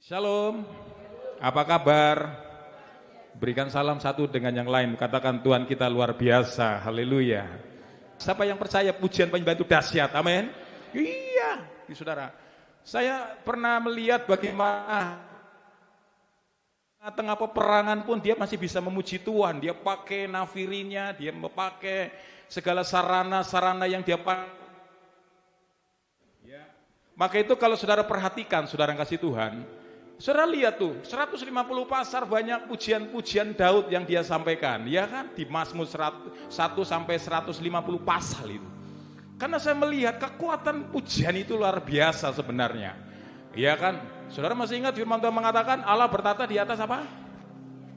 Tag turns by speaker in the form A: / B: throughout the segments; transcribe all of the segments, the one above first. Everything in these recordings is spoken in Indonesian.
A: Shalom, apa kabar? Berikan salam satu dengan yang lain, katakan Tuhan kita luar biasa, haleluya. Siapa yang percaya pujian penyembah itu dahsyat, amin? Iya, saudara. Saya pernah melihat bagaimana tengah peperangan pun dia masih bisa memuji Tuhan. Dia pakai nafirinya, dia memakai segala sarana-sarana yang dia pakai. Ya. Maka itu kalau saudara perhatikan, saudara yang kasih Tuhan, saudara lihat tuh, 150 pasar banyak pujian-pujian Daud yang dia sampaikan. Ya kan, di Mazmur 1 sampai 150 pasal itu. Karena saya melihat kekuatan pujian itu luar biasa sebenarnya. Ya kan, saudara masih ingat firman Tuhan mengatakan Allah bertata di atas apa?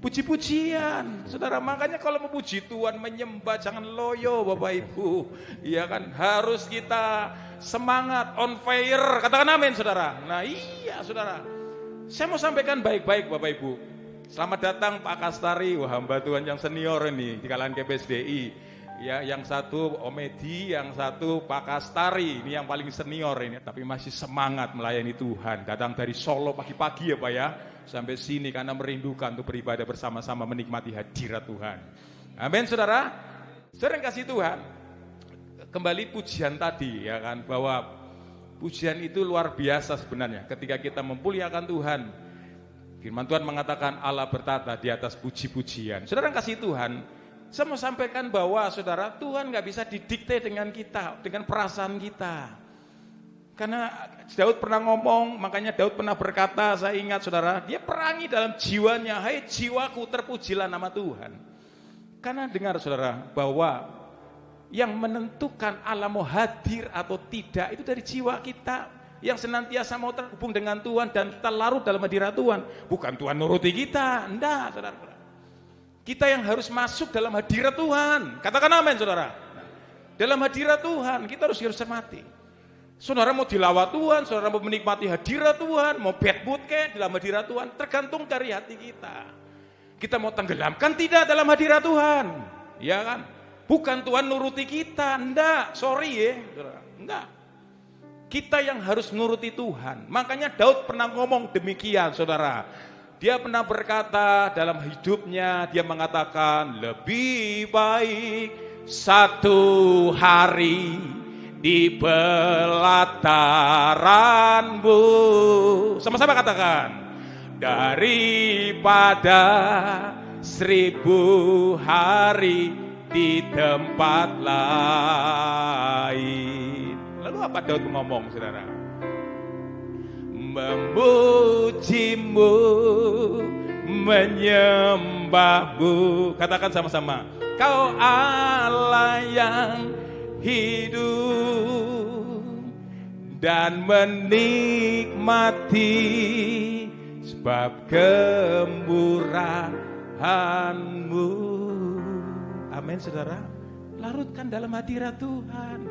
A: Puji-pujian. Saudara, makanya kalau memuji Tuhan, menyembah, jangan loyo Bapak Ibu. Ya kan, harus kita semangat, on fire. Katakan amin saudara. Nah iya saudara. Saya mau sampaikan baik-baik Bapak Ibu. Selamat datang Pak Kastari, wah hamba Tuhan yang senior ini di kalangan KPSDI. Ya, yang satu Om Edi, yang satu Pak Kastari, ini yang paling senior ini, tapi masih semangat melayani Tuhan. Datang dari Solo pagi-pagi ya Pak ya, sampai sini karena merindukan untuk beribadah bersama-sama menikmati hadirat Tuhan. Amin saudara. Saudara yang kasih Tuhan, kembali pujian tadi ya kan, bahwa pujian itu luar biasa sebenarnya. Ketika kita memuliakan Tuhan, firman Tuhan mengatakan Allah bertata di atas puji-pujian. Saudara yang kasih Tuhan, saya mau sampaikan bahwa saudara, Tuhan gak bisa didikte dengan kita, dengan perasaan kita. Karena Daud pernah ngomong, makanya Daud pernah berkata, saya ingat saudara, dia perangi dalam jiwanya, hai jiwaku terpujilah nama Tuhan. Karena dengar saudara, bahwa yang menentukan Allah mau hadir atau tidak itu dari jiwa kita yang senantiasa mau terhubung dengan Tuhan dan kita larut dalam hadirat Tuhan. Bukan Tuhan nuruti kita, enggak saudara. Kita yang harus masuk dalam hadirat Tuhan. Katakan amin saudara. Dalam hadirat Tuhan kita harus cermati. Saudara mau dilawat Tuhan, saudara mau menikmati hadirat Tuhan, mau bad mood kayak dalam hadirat Tuhan, tergantung dari hati kita. Kita mau tenggelamkan tidak dalam hadirat Tuhan, ya kan? Bukan Tuhan nuruti kita, enggak, sorry ya, enggak. Kita yang harus nuruti Tuhan. Makanya Daud pernah ngomong demikian, saudara. Dia pernah berkata dalam hidupnya, dia mengatakan, lebih baik satu hari di pelataranmu. Sama-sama katakan, daripada 1000 hari di tempat lain. Lalu apa Daud ngomong saudara? Memujimu, menyembahmu. Katakan sama-sama, kau Allah yang hidup dan menikmati sebab kemurahan-Mu. Amin saudara, larutkan dalam hadirat Tuhan.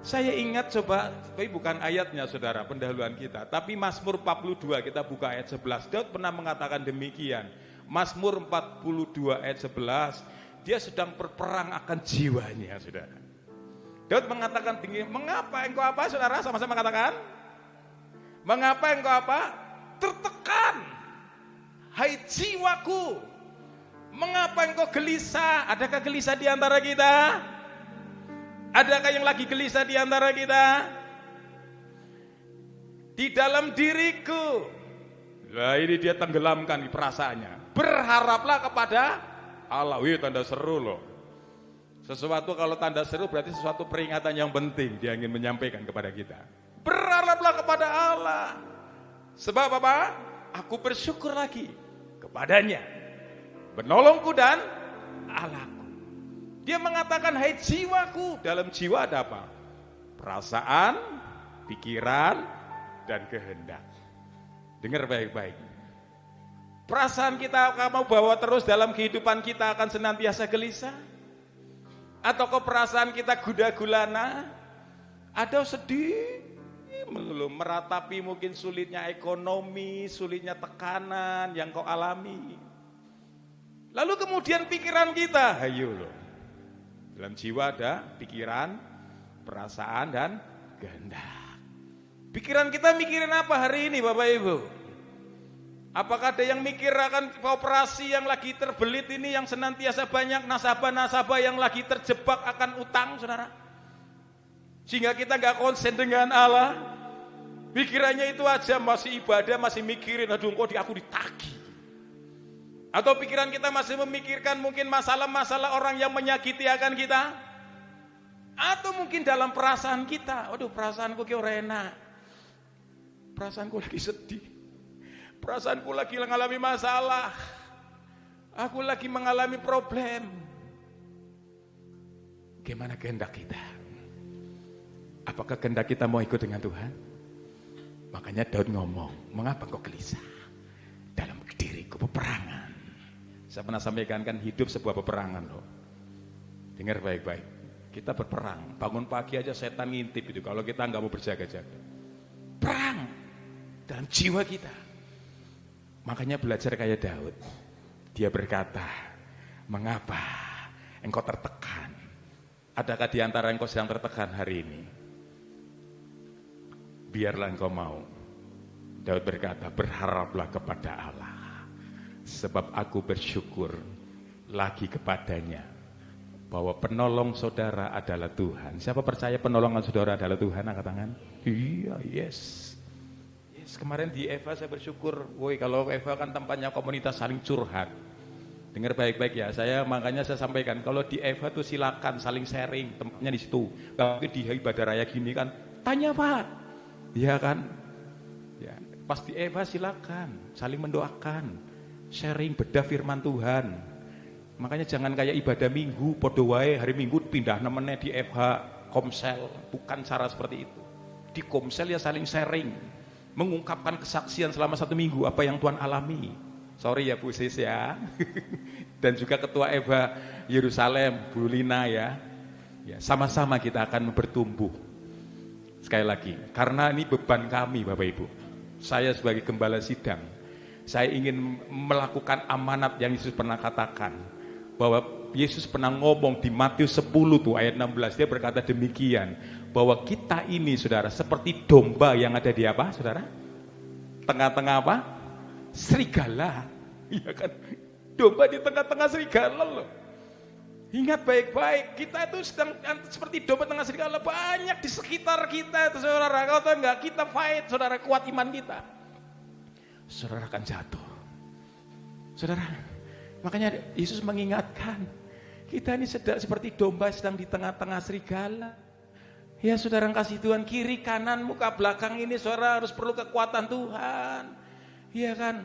A: Saya ingat coba, tapi bukan ayatnya saudara, pendahuluan kita, tapi Mazmur 42, kita buka ayat 11. Daud pernah mengatakan demikian. Mazmur 42 ayat 11, dia sedang berperang akan jiwanya saudara. Daud mengatakan begini, mengapa engkau apa saudara, sama-sama katakan, mengapa engkau apa? Tertekan, hai jiwaku. Mengapa engkau gelisah? Adakah gelisah di antara kita? Adakah yang lagi gelisah di antara kita? Di dalam diriku. Nah ini dia tenggelamkan di perasaannya. Berharaplah kepada Allah. Wih tanda seru loh. Sesuatu kalau tanda seru berarti sesuatu peringatan yang penting dia ingin menyampaikan kepada kita. Berharaplah kepada Allah. Sebab apa? Aku bersyukur lagi kepadanya, menolongku dan Allahku. Dia mengatakan, hai jiwaku. Dalam jiwa ada apa? Perasaan, pikiran, dan kehendak. Dengar baik-baik. Perasaan kita mau bawa terus dalam kehidupan kita akan senantiasa gelisah? Atau perasaan kita gula-gulana? Ada sedih? Belum meratapi mungkin sulitnya ekonomi, sulitnya tekanan yang kau alami. Lalu kemudian pikiran kita, ayo loh. Dalam jiwa ada pikiran, perasaan, dan kehendak. Pikiran kita mikirin apa hari ini Bapak Ibu? Apakah ada yang mikir akan koperasi yang lagi terbelit ini, yang senantiasa banyak nasabah-nasabah yang lagi terjebak akan utang, saudara? Sehingga kita nggak konsen dengan Allah. Pikirannya itu aja, masih ibadah, masih mikirin, aduh kok aku ditagih. Atau pikiran kita masih memikirkan mungkin masalah-masalah orang yang menyakiti akan kita. Atau mungkin dalam perasaan kita, aduh perasaanku ki ora enak. Perasaanku lagi sedih. Perasaanku lagi mengalami masalah. Aku lagi mengalami problem. Gimana kehendak kita? Apakah kehendak kita mau ikut dengan Tuhan? Makanya Daud ngomong, mengapa kau gelisah? Dalam diriku peperangan. Saya pernah sampaikan kan, hidup sebuah peperangan loh. Dengar baik-baik. Kita berperang. Bangun pagi aja setan ngintip itu kalau kita nggak mau berjaga-jaga. Perang dalam jiwa kita. Makanya belajar kayak Daud. Dia berkata, mengapa engkau tertekan? Adakah di antara engkau sedang tertekan hari ini? Biarlah engkau mau. Daud berkata, berharaplah kepada Allah. Sebab aku bersyukur lagi kepadanya. Bahwa penolong saudara adalah Tuhan. Siapa percaya penolongan saudara adalah Tuhan? Angkat tangan. Iya, yes. Kemarin di Eva saya bersyukur, woi kalau Eva kan tempatnya komunitas saling curhat. Dengar baik-baik ya, makanya saya sampaikan kalau di Eva tuh silakan saling sharing, tempatnya di situ. Kalau di ibadah raya gini kan, tanya Pak, ya kan? Ya, pas di Eva silakan saling mendoakan, sharing bedah firman Tuhan. Makanya jangan kayak ibadah minggu, podo wae hari Minggu pindah namanya di FH Komsel, bukan cara seperti itu. Di Komsel ya saling sharing. Mengungkapkan kesaksian selama 1 minggu apa yang Tuhan alami. Sorry ya Bu Sis ya. Dan juga Ketua Eva Yerusalem, Bu Lina ya. Ya, sama-sama kita akan bertumbuh. Sekali lagi, karena ini beban kami Bapak Ibu. Saya sebagai gembala sidang, saya ingin melakukan amanat yang Yesus pernah katakan. Bahwa Yesus pernah ngomong di Matius 10 tuh ayat 16, dia berkata demikian, bahwa kita ini saudara seperti domba yang ada di apa saudara? Tengah-tengah apa? Serigala. Iya kan? Domba di tengah-tengah serigala loh. Ingat baik-baik, kita itu sedang seperti domba tengah serigala, banyak di sekitar kita itu saudara. Kalau tahu enggak, kita fight saudara, kuat iman kita. Saudara akan jatuh. Saudara, makanya Yesus mengingatkan, kita ini sedang seperti domba sedang di tengah-tengah serigala. Ya saudara kasih Tuhan, kiri kanan muka belakang ini saudara harus perlu kekuatan Tuhan. Iya kan?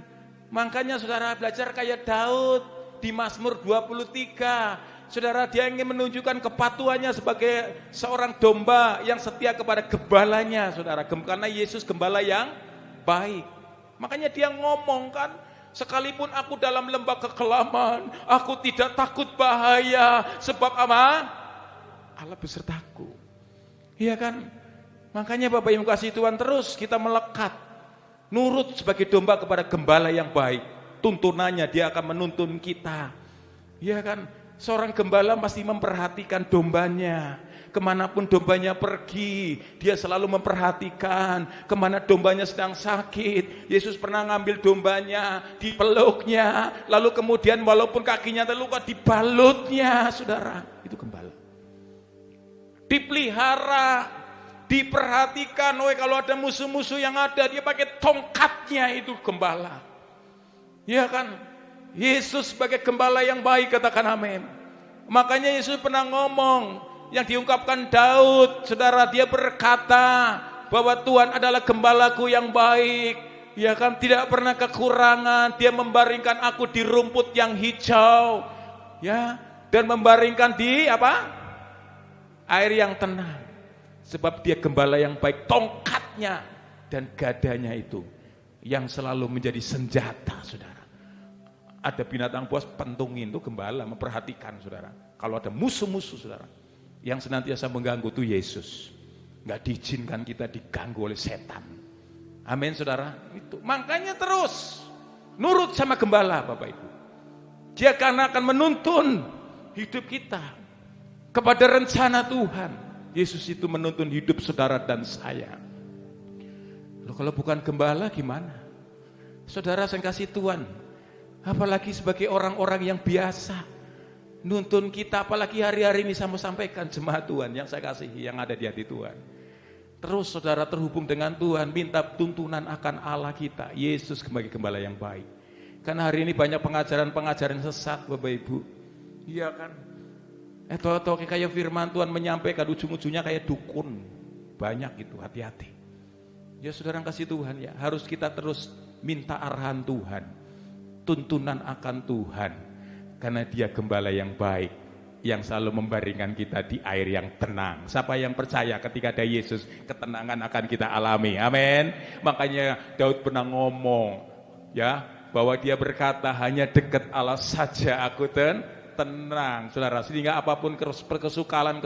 A: Makanya saudara belajar kayak Daud di Mazmur 23. Saudara, dia ingin menunjukkan kepatuhannya sebagai seorang domba yang setia kepada gembalanya, saudara. Karena Yesus gembala yang baik. Makanya dia ngomong kan, sekalipun aku dalam lembah kekelaman, aku tidak takut bahaya, sebab apa? Allah besertaku. Iya kan? Makanya Bapak Ibu kasih Tuhan, terus kita melekat, nurut sebagai domba kepada gembala yang baik. Tuntunannya dia akan menuntun kita. Iya kan? Seorang gembala pasti memperhatikan dombanya. Kemanapun dombanya pergi, dia selalu memperhatikan. Kemana dombanya sedang sakit, Yesus pernah ngambil dombanya, dipeluknya, lalu kemudian walaupun kakinya terluka, dibalutnya, saudara. Itu gembala. Dipelihara, diperhatikan. Oh, kalau ada musuh-musuh yang ada, dia pakai tongkatnya, itu gembala. Iya kan? Yesus sebagai gembala yang baik, katakan amin. Makanya Yesus pernah ngomong, yang diungkapkan Daud, saudara, dia berkata bahwa Tuhan adalah gembalaku yang baik, ya kan, tidak pernah kekurangan. Dia membaringkan aku di rumput yang hijau, ya, dan membaringkan di apa? Air yang tenang. Sebab dia gembala yang baik, tongkatnya dan gadanya itu yang selalu menjadi senjata, saudara. Ada binatang buas pentungin, itu gembala memperhatikan, saudara. Kalau ada musuh-musuh, saudara, yang senantiasa mengganggu itu Yesus. Nggak diizinkan kita diganggu oleh setan. Amin, saudara. Itu makanya terus nurut sama gembala, Bapak Ibu. Dia akan menuntun hidup kita kepada rencana Tuhan. Yesus itu menuntun hidup saudara dan saya. Loh, kalau bukan gembala gimana? Saudara saya kasih Tuhan, apalagi sebagai orang-orang yang biasa, nuntun kita, apalagi hari-hari ini saya mau sampaikan jemaat Tuhan yang saya kasihi, yang ada di hati Tuhan. Terus saudara terhubung dengan Tuhan, minta tuntunan akan Allah kita, Yesus sebagai gembala yang baik. Karena hari ini banyak pengajaran-pengajaran sesat, Bapak Ibu. Iya kan? Atau kayak firman Tuhan menyampaikan, ujung-ujungnya kayak dukun. Banyak gitu, hati-hati. Ya saudara kasih Tuhan ya, harus kita terus minta arahan Tuhan, tuntunan akan Tuhan, karena Dia gembala yang baik, yang selalu membaringkan kita di air yang tenang. Siapa yang percaya ketika ada Yesus, ketenangan akan kita alami. Amin. Makanya Daud pernah ngomong ya, bahwa dia berkata, hanya dekat Allah saja aku tenang. Saudara, sehingga apapun kesukaran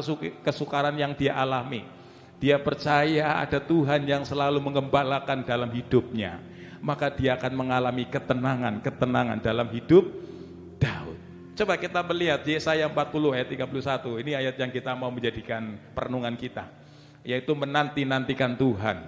A: yang dia alami, dia percaya ada Tuhan yang selalu mengembalakan dalam hidupnya, maka dia akan mengalami ketenangan dalam hidup Daud. Coba kita melihat Yesaya 40 ayat 31. Ini ayat yang kita mau menjadikan perenungan kita, yaitu menanti-nantikan Tuhan.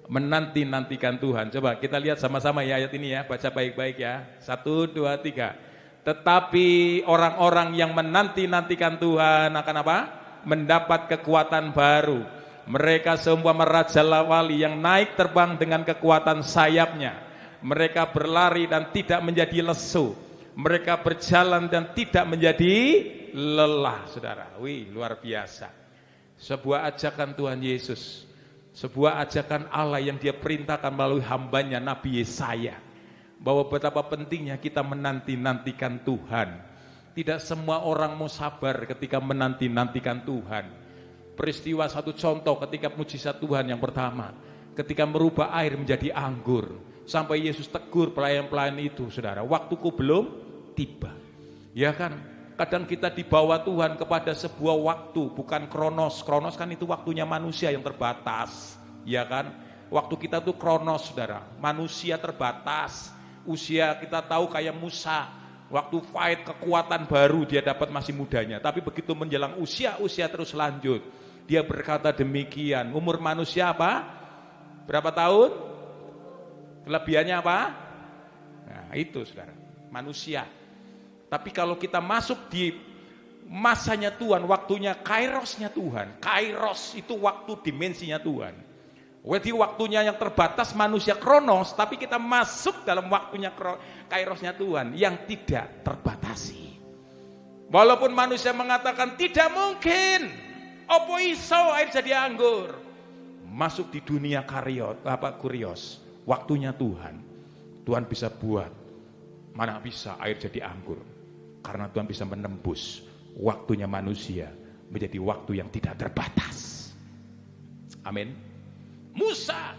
A: Menanti-nantikan Tuhan. Coba kita lihat sama-sama ya ayat ini ya, baca baik-baik ya. 1, 2, 3. Tetapi orang-orang yang menanti-nantikan Tuhan akan apa? Mendapat kekuatan baru. Mereka semua merajalawali yang naik terbang dengan kekuatan sayapnya. Mereka berlari dan tidak menjadi lesu. Mereka berjalan dan tidak menjadi lelah. Saudara, wih luar biasa. Sebuah ajakan Tuhan Yesus, sebuah ajakan Allah yang Dia perintahkan melalui hambanya Nabi Yesaya, bahwa betapa pentingnya kita menanti-nantikan Tuhan. Tidak semua orang mau sabar ketika menanti-nantikan Tuhan. Peristiwa satu contoh ketika mujizat Tuhan yang pertama, ketika merubah air menjadi anggur, sampai Yesus tegur pelayan-pelayan itu, saudara, waktuku belum tiba. Ya kan, kadang kita dibawa Tuhan kepada sebuah waktu, bukan kronos. Kronos kan itu waktunya manusia yang terbatas. Ya kan, waktu kita tuh kronos, saudara, manusia terbatas. Usia kita tahu kayak Musa, waktu fight kekuatan baru dia dapat masih mudanya, tapi begitu menjelang usia terus lanjut, dia berkata demikian. Umur manusia apa? Berapa tahun? Kelebihannya apa? Nah itu saudara, manusia. Tapi kalau kita masuk di masanya Tuhan, waktunya kairosnya Tuhan. Kairos itu waktu dimensinya Tuhan. Jadi waktunya yang terbatas manusia kronos, tapi kita masuk dalam waktunya kairosnya Tuhan yang tidak terbatasi. Walaupun manusia mengatakan tidak mungkin, opo iso air jadi anggur. Masuk di dunia kurios, waktunya Tuhan. Tuhan bisa buat, mana bisa air jadi anggur. Karena Tuhan bisa menembus waktunya manusia menjadi waktu yang tidak terbatas. Amin. Musa,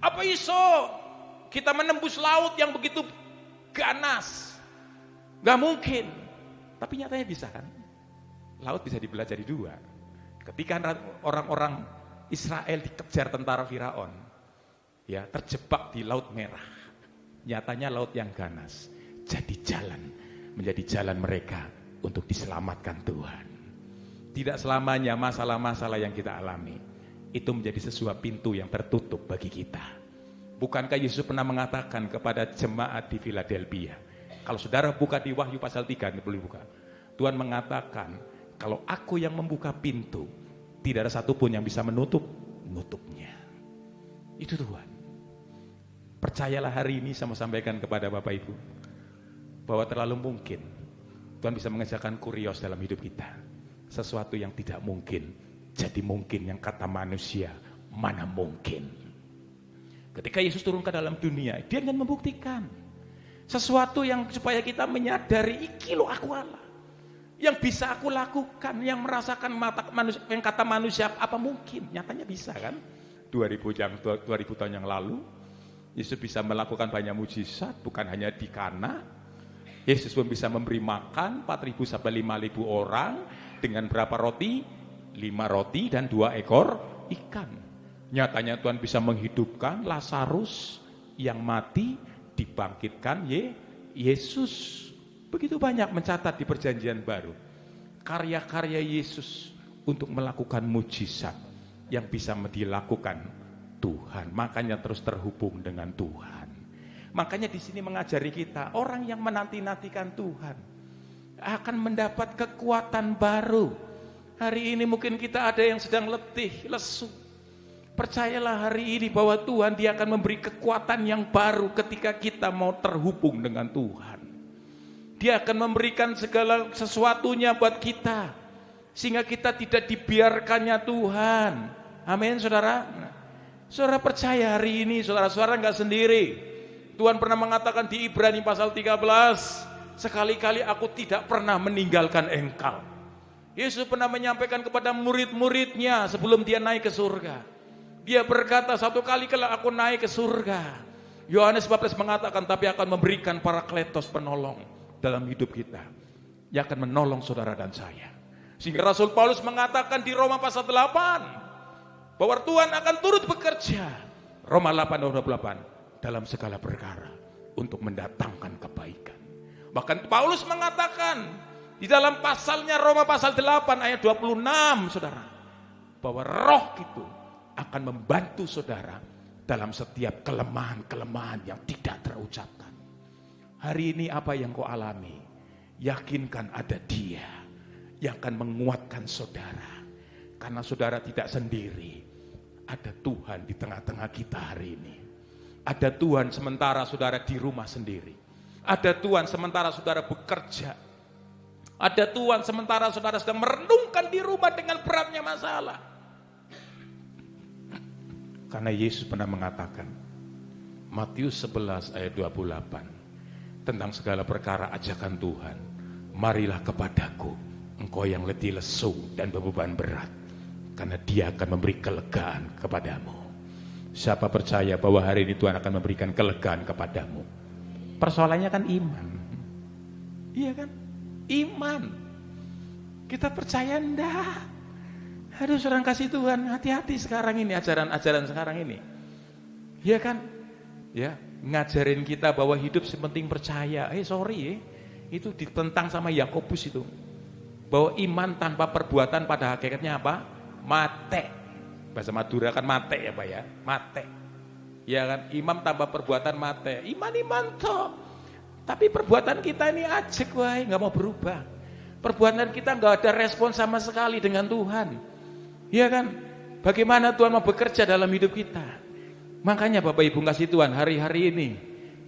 A: apa iso kita menembus laut yang begitu ganas? Gak mungkin. Tapi nyatanya bisa kan? Laut bisa dibelah jadi dua. Ketika orang-orang Israel dikejar tentara Firaun, ya terjebak di Laut Merah. Nyatanya laut yang ganas jadi jalan, menjadi jalan mereka untuk diselamatkan Tuhan. Tidak selamanya masalah-masalah yang kita alami itu menjadi sebuah pintu yang tertutup bagi kita. Bukankah Yesus pernah mengatakan kepada jemaat di Philadelphia, kalau saudara buka di Wahyu pasal 3, ini boleh buka. Tuhan mengatakan, kalau aku yang membuka pintu, tidak ada satupun yang bisa menutupnya. Itu Tuhan. Percayalah hari ini saya mau sampaikan kepada Bapak Ibu, bahwa terlalu mungkin Tuhan bisa mengerjakan kurios dalam hidup kita. Sesuatu yang tidak mungkin jadi mungkin, yang kata manusia mana mungkin. Ketika Yesus turun ke dalam dunia, dia ingin membuktikan sesuatu yang supaya kita menyadari, iki lo aku Allah, yang bisa aku lakukan, yang merasakan mata manusia, yang kata manusia apa mungkin, nyatanya bisa kan. 2000 tahun yang lalu Yesus bisa melakukan banyak mujizat, bukan hanya di Kana. Yesus pun bisa memberi makan 4.000 sampai 5.000 orang dengan berapa roti? 5 roti dan 2 ekor ikan. Nyatanya Tuhan bisa menghidupkan Lazarus yang mati, dibangkitkan Yesus. Begitu banyak mencatat di perjanjian baru karya-karya Yesus untuk melakukan mujizat yang bisa dilakukan Tuhan. Makanya terus terhubung dengan Tuhan. Makanya di sini mengajari kita, orang yang menanti-nantikan Tuhan akan mendapat kekuatan baru. Hari ini mungkin kita ada yang sedang letih, lesu. Percayalah hari ini bahwa Tuhan dia akan memberi kekuatan yang baru ketika kita mau terhubung dengan Tuhan. Dia akan memberikan segala sesuatunya buat kita, sehingga kita tidak dibiarkannya Tuhan. Amin, saudara. Saudara percaya hari ini, saudara-saudara enggak sendiri. Tuhan pernah mengatakan di Ibrani pasal 13, sekali-kali aku tidak pernah meninggalkan engkau. Yesus pernah menyampaikan kepada murid-muridnya sebelum dia naik ke surga. Dia berkata, satu kali kalau aku naik ke surga, Yohanes 14 mengatakan, tapi akan memberikan Parakletos penolong dalam hidup kita, yang akan menolong saudara dan saya. Sehingga Rasul Paulus mengatakan di Roma pasal 8, bahwa Tuhan akan turut bekerja, Roma 8:28, dalam segala perkara untuk mendatangkan kebaikan. Bahkan Paulus mengatakan di dalam pasalnya Roma pasal 8 ayat 26, saudara, bahwa roh itu akan membantu saudara dalam setiap kelemahan-kelemahan yang tidak terucapkan. Hari ini apa yang kau alami? Yakinkan ada Dia yang akan menguatkan saudara. Karena saudara tidak sendiri. Ada Tuhan di tengah-tengah kita hari ini. Ada Tuhan sementara saudara di rumah sendiri. Ada Tuhan sementara saudara bekerja. Ada Tuhan sementara saudara sedang merenungkan di rumah dengan beratnya masalah. Karena Yesus pernah mengatakan, Matius 11 ayat 28, tentang segala perkara ajakan Tuhan, marilah kepadaku, engkau yang letih lesu dan beban berat, karena Dia akan memberi kelegaan kepadamu. Siapa percaya bahwa hari ini Tuhan akan memberikan kelegaan kepadamu? Persoalannya kan iman. Iya kan? Iman. Kita percaya enggak? Aduh, saudara kasih Tuhan, hati-hati sekarang ini, ajaran-ajaran sekarang ini. Iya kan? Ya, ngajarin kita bahwa hidup sepenting percaya. Sorry, itu ditentang sama Yakobus itu. Bahwa iman tanpa perbuatan pada hakikatnya apa? Mate. Bahasa Madura kan mate ya Pak ya, mate. Ya kan, iman tanpa perbuatan mate. Iman toh. Tapi perbuatan kita ini ajek wae, nggak mau berubah. Perbuatan kita nggak ada respon sama sekali dengan Tuhan. Iya kan? Bagaimana Tuhan mau bekerja dalam hidup kita? Makanya Bapak Ibu kasih Tuhan hari-hari ini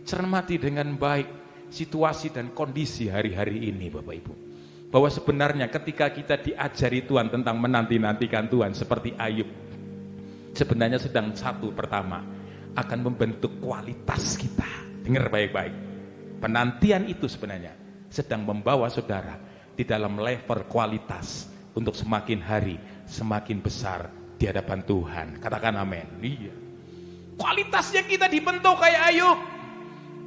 A: cermati dengan baik situasi dan kondisi hari-hari ini Bapak Ibu. Bahwa sebenarnya ketika kita diajari Tuhan tentang menanti-nantikan Tuhan seperti Ayub, sebenarnya sedang satu pertama akan membentuk kualitas kita. Dengar baik-baik. Penantian itu sebenarnya sedang membawa saudara di dalam level kualitas untuk semakin hari semakin besar di hadapan Tuhan. Katakan amin. Iya. Kualitasnya kita dibentuk kayak Ayub.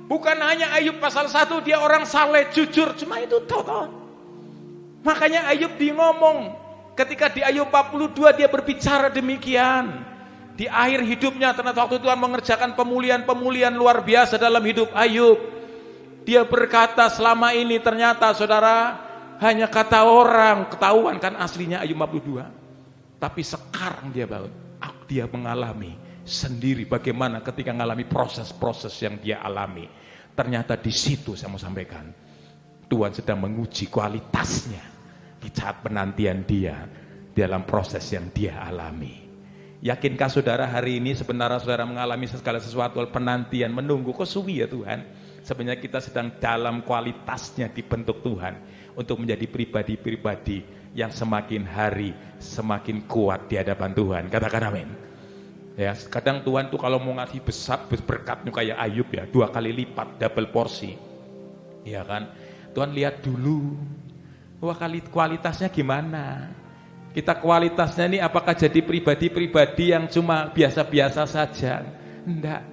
A: Bukan hanya Ayub pasal 1 dia orang saleh, jujur, cuma itu toh. Makanya Ayub ngomong ketika di Ayub 42 dia berbicara demikian. Di akhir hidupnya ternyata waktu Tuhan mengerjakan pemulihan luar biasa dalam hidup Ayub. Dia berkata selama ini ternyata saudara hanya kata orang, ketahuan kan aslinya Ayub 42. Tapi sekarang dia mengalami sendiri bagaimana ketika mengalami proses-proses yang dia alami. Ternyata di situ saya mau sampaikan, Tuhan sedang menguji kualitasnya di saat penantian dia dalam proses yang dia alami. Yakinkah saudara hari ini sebenarnya saudara mengalami segala sesuatu penantian, menunggu, kok suwi ya Tuhan? Sebenarnya kita sedang dalam kualitasnya dibentuk Tuhan untuk menjadi pribadi-pribadi yang semakin hari semakin kuat di hadapan Tuhan. Katakan amin. Ya, kadang Tuhan tuh kalau mau ngasih besar berkatnya kayak Ayub ya, 2 kali lipat, double porsi. Ya kan? Tuhan lihat dulu, wah kualitasnya gimana? Kita kualitasnya ini apakah jadi pribadi-pribadi yang cuma biasa-biasa saja? Enggak.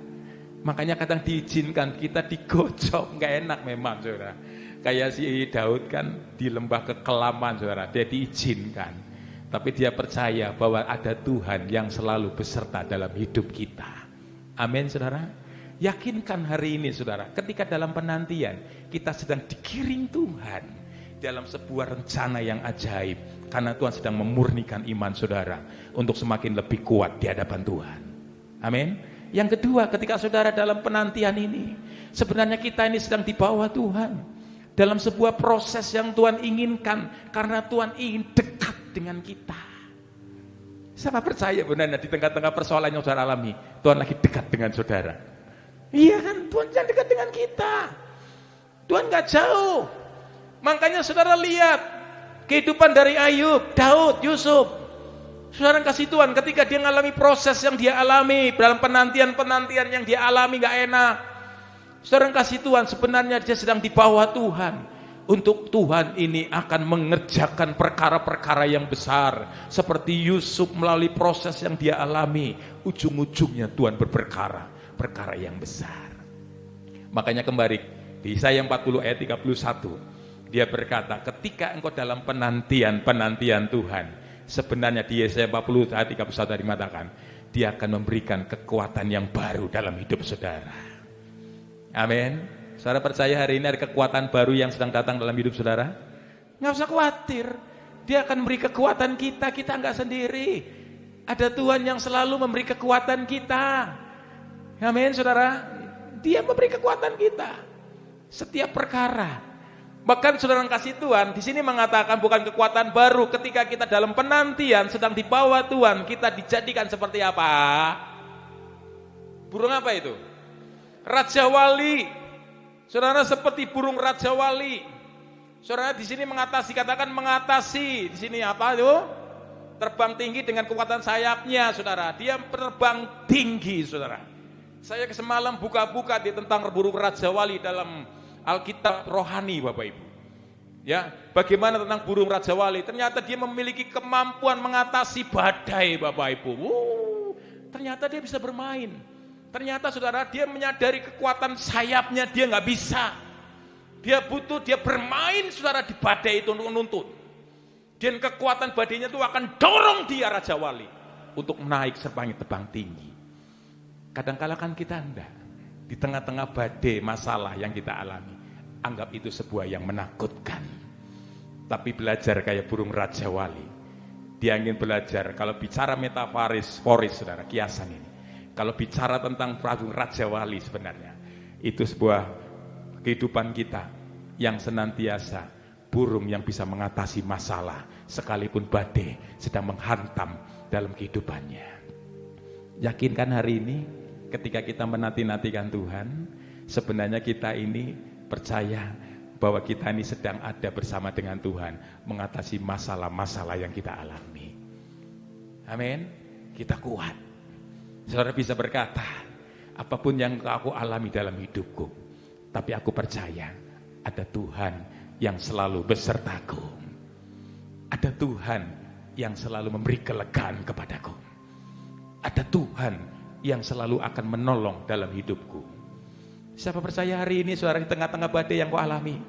A: Makanya kadang diizinkan kita digocok, nggak enak memang saudara. Kayak si Daud kan di lembah kekelaman saudara, dia diizinkan. Tapi dia percaya bahwa ada Tuhan yang selalu beserta dalam hidup kita. Amin saudara. Yakinkan hari ini saudara, ketika dalam penantian kita sedang dikiring Tuhan dalam sebuah rencana yang ajaib. Karena Tuhan sedang memurnikan iman saudara untuk semakin lebih kuat di hadapan Tuhan. Amin. Yang kedua, ketika saudara dalam penantian ini, Sebenarnya kita ini sedang dibawa Tuhan dalam sebuah proses yang Tuhan inginkan, karena Tuhan ingin dekat dengan kita. Siapa percaya benar di tengah-tengah persoalan yang saudara alami, Tuhan lagi dekat dengan saudara? Iya kan, Tuhan sedang dekat dengan kita. Tuhan gak jauh. Makanya saudara lihat kehidupan dari Ayub, Daud, Yusuf. Saudara kasih Tuhan ketika dia mengalami proses yang dia alami, dalam penantian-penantian yang dia alami gak enak. Saudara kasih Tuhan, sebenarnya dia sedang dibawa Tuhan. Untuk Tuhan ini akan mengerjakan perkara-perkara yang besar. Seperti Yusuf melalui proses yang dia alami, ujung-ujungnya Tuhan perkara yang besar. Makanya kembali di Yesaya 40 ayat 31, dia berkata, ketika engkau dalam penantian Tuhan, sebenarnya di Yesaya 40 ayat 31 dikatakan, dia akan memberikan kekuatan yang baru dalam hidup saudara. Amin. Saudara percaya hari ini ada kekuatan baru yang sedang datang dalam hidup saudara? Nggak usah khawatir. Dia akan memberi kekuatan kita nggak sendiri. Ada Tuhan yang selalu memberi kekuatan kita. Amin, saudara. Dia memberi kekuatan kita. Setiap perkara. Bahkan saudara kasih Tuhan, di sini mengatakan bukan kekuatan baru. Ketika kita dalam penantian, sedang dibawa Tuhan, kita dijadikan seperti apa? Burung apa itu? Raja Wali. Saudara seperti burung Raja Wali. Saudara di sini katakan mengatasi. Di sini apa itu? Terbang tinggi dengan kekuatan sayapnya, saudara. Dia terbang tinggi, saudara. Saya semalam buka-buka tentang burung Raja Wali dalam Alkitab rohani, Bapak Ibu. Ya, bagaimana tentang burung Raja Wali? Ternyata dia memiliki kemampuan mengatasi badai, Bapak Ibu. Ternyata dia bisa bermain. Ternyata saudara, dia menyadari kekuatan sayapnya dia nggak bisa. Dia bermain saudara di badai itu untuk menuntun. Dan kekuatan badainya itu akan dorong dia Raja Wali untuk naik terbang tinggi. Kadang-kala kan kita enggak. Di tengah-tengah badai masalah yang kita alami, anggap itu sebuah yang menakutkan. Tapi belajar kayak burung Raja Wali. Dia ingin belajar, kalau bicara metaforis, saudara, kiasan ini. Kalau bicara tentang burung Raja Wali sebenarnya, itu sebuah kehidupan kita yang senantiasa burung yang bisa mengatasi masalah sekalipun badai sedang menghantam dalam kehidupannya. Yakinkan hari ini ketika kita menanti-nantikan Tuhan, sebenarnya kita ini percaya bahwa kita ini sedang ada bersama dengan Tuhan mengatasi masalah-masalah yang kita alami. Amin. Kita kuat. Saudara bisa berkata, apapun yang aku alami dalam hidupku, tapi aku percaya ada Tuhan yang selalu besertaku. Ada Tuhan yang selalu memberi kelegaan kepadaku. Ada Tuhan yang selalu akan menolong dalam hidupku. Siapa percaya hari ini saudara di tengah-tengah badai yang kau alami,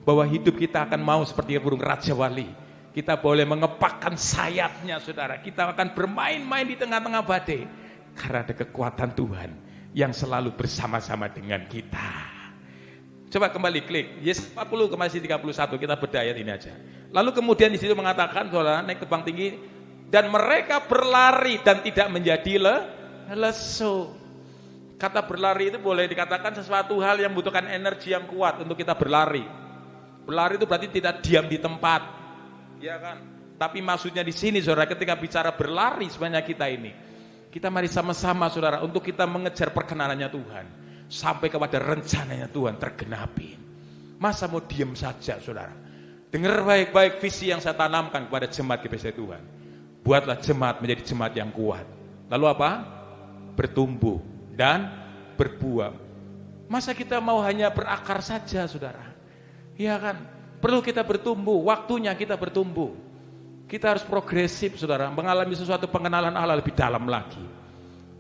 A: bahwa hidup kita akan mau seperti burung Raja Wali. Kita boleh mengepakkan sayapnya saudara. Kita akan bermain-main di tengah-tengah badai. Karena ada kekuatan Tuhan yang selalu bersama-sama dengan kita. Coba kembali klik Yesaya 40 ke masih 31, kita bedah ayat ini aja. Lalu kemudian di situ mengatakan saudara naik terbang tinggi dan mereka berlari dan tidak menjadi lesu. Kata berlari itu boleh dikatakan sesuatu hal yang membutuhkan energi yang kuat untuk kita berlari. Berlari itu berarti tidak diam di tempat. Ya kan? Tapi maksudnya di sini saudara ketika bicara berlari sebenarnya kita mari sama-sama saudara untuk kita mengejar perkenanannya Tuhan sampai kepada rencananya Tuhan tergenapi. Masa mau diam saja saudara? Dengar baik-baik visi yang saya tanamkan kepada jemaat GBC Tuhan. Buatlah jemaat menjadi jemaat yang kuat. Lalu apa? Bertumbuh dan berbuah. Masa kita mau hanya berakar saja saudara? Iya kan? Perlu kita bertumbuh, waktunya kita bertumbuh. Kita harus progresif saudara, mengalami sesuatu pengenalan Allah lebih dalam lagi.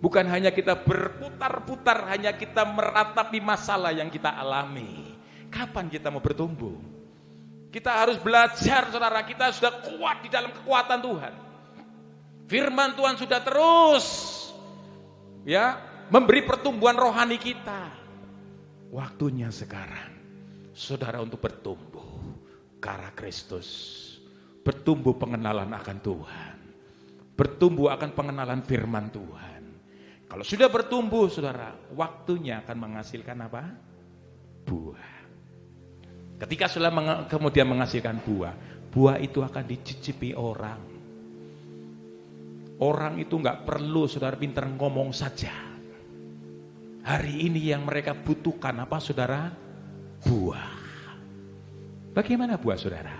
A: Bukan hanya kita berputar-putar, hanya kita meratapi masalah yang kita alami. Kapan kita mau bertumbuh? Kita harus belajar saudara, kita sudah kuat di dalam kekuatan Tuhan. Firman Tuhan sudah terus ya memberi pertumbuhan rohani kita. Waktunya sekarang saudara untuk bertumbuh ke arah Kristus. Bertumbuh pengenalan akan Tuhan. Bertumbuh akan pengenalan firman Tuhan. Kalau sudah bertumbuh saudara, waktunya akan menghasilkan apa? buah. Ketika sudah kemudian menghasilkan buah, buah itu akan dicicipi orang. Orang itu nggak perlu saudara pintar ngomong saja. Hari ini yang mereka butuhkan apa saudara? Buah. Bagaimana buah saudara?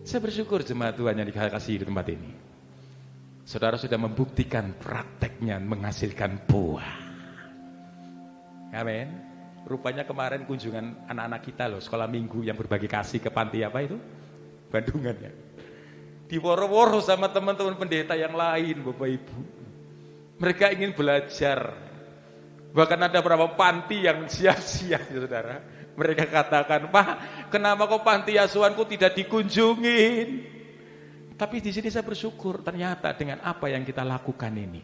A: Saya bersyukur jemaat Tuhan yang dikasihi di tempat ini. Saudara sudah membuktikan prakteknya menghasilkan buah. Amin. Rupanya kemarin kunjungan anak-anak kita loh, sekolah minggu yang berbagi kasih ke panti apa itu? Bandungan ya. Diworo-woro sama teman-teman pendeta yang lain, Bapak Ibu. Mereka ingin belajar. Bahkan ada beberapa panti yang siap-siap, ya, saudara. Mereka katakan, Pak, kenapa kok panti asuhanku tidak dikunjungin? Tapi di sini saya bersyukur, ternyata dengan apa yang kita lakukan ini,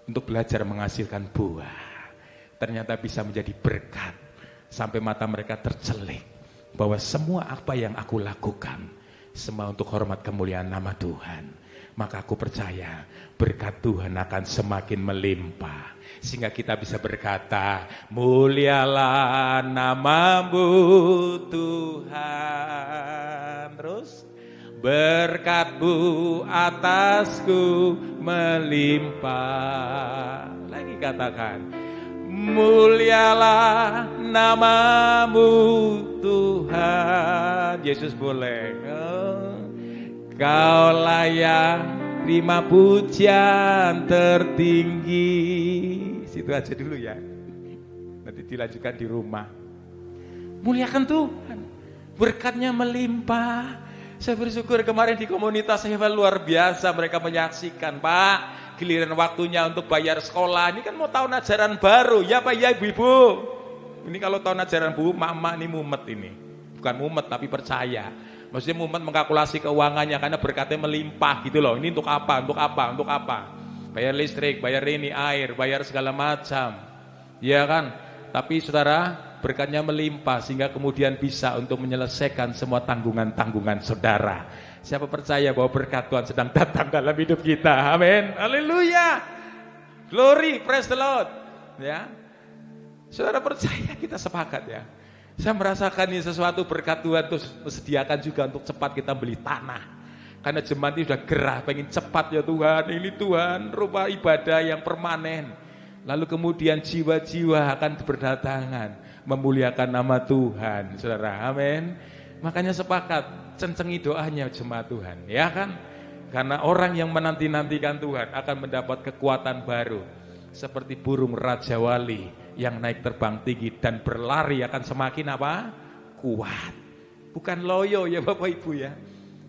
A: untuk belajar menghasilkan buah, ternyata bisa menjadi berkat. Sampai mata mereka tercelik, bahwa semua apa yang aku lakukan, semua untuk hormat kemuliaan nama Tuhan. Maka aku percaya berkat Tuhan akan semakin melimpah. Sehingga kita bisa berkata, mulialah namamu Tuhan. Terus, berkat-Mu atasku melimpah. Lagi katakan, mulialah namamu Tuhan. Yesus boleh. Kau layak terima pujian tertinggi. Situ aja dulu ya. Nanti dilanjutkan di rumah. Muliakan Tuhan. Berkatnya melimpah. Saya bersyukur kemarin di komunitas saya luar biasa. Mereka menyaksikan, Pak, giliran waktunya untuk bayar sekolah. Ini kan mau tahun ajaran baru. Ya Pak, ya Ibu-ibu. Ini kalau tahun ajaran bu, mak-mak ini mumet ini. Bukan mumet tapi percaya. Maksudnya mumet mengkalkulasi keuangannya karena berkatnya melimpah gitu loh. Ini untuk apa? Untuk apa? Untuk apa? Bayar listrik, bayar ini, air, bayar segala macam. Ya kan? Tapi saudara, berkatnya melimpah sehingga kemudian bisa untuk menyelesaikan semua tanggungan-tanggungan saudara. Siapa percaya bahwa berkat Tuhan sedang datang dalam hidup kita? Amin. Haleluya. Glory, praise the Lord. Ya. Saudara percaya, kita sepakat ya. Saya merasakan ini sesuatu berkat Tuhan terus sediakan juga untuk cepat kita beli tanah. Karena jemaat ini sudah gerah, pengen cepat ya Tuhan. Ini Tuhan, rupa ibadah yang permanen. Lalu kemudian jiwa-jiwa akan berdatangan memuliakan nama Tuhan, saudara. Amin. Makanya sepakat, cencengi doanya jemaat Tuhan, ya kan? Karena orang yang menanti-nantikan Tuhan akan mendapat kekuatan baru. Seperti burung Raja Wali yang naik terbang tinggi dan berlari akan semakin apa? Kuat. Bukan loyo ya Bapak Ibu ya.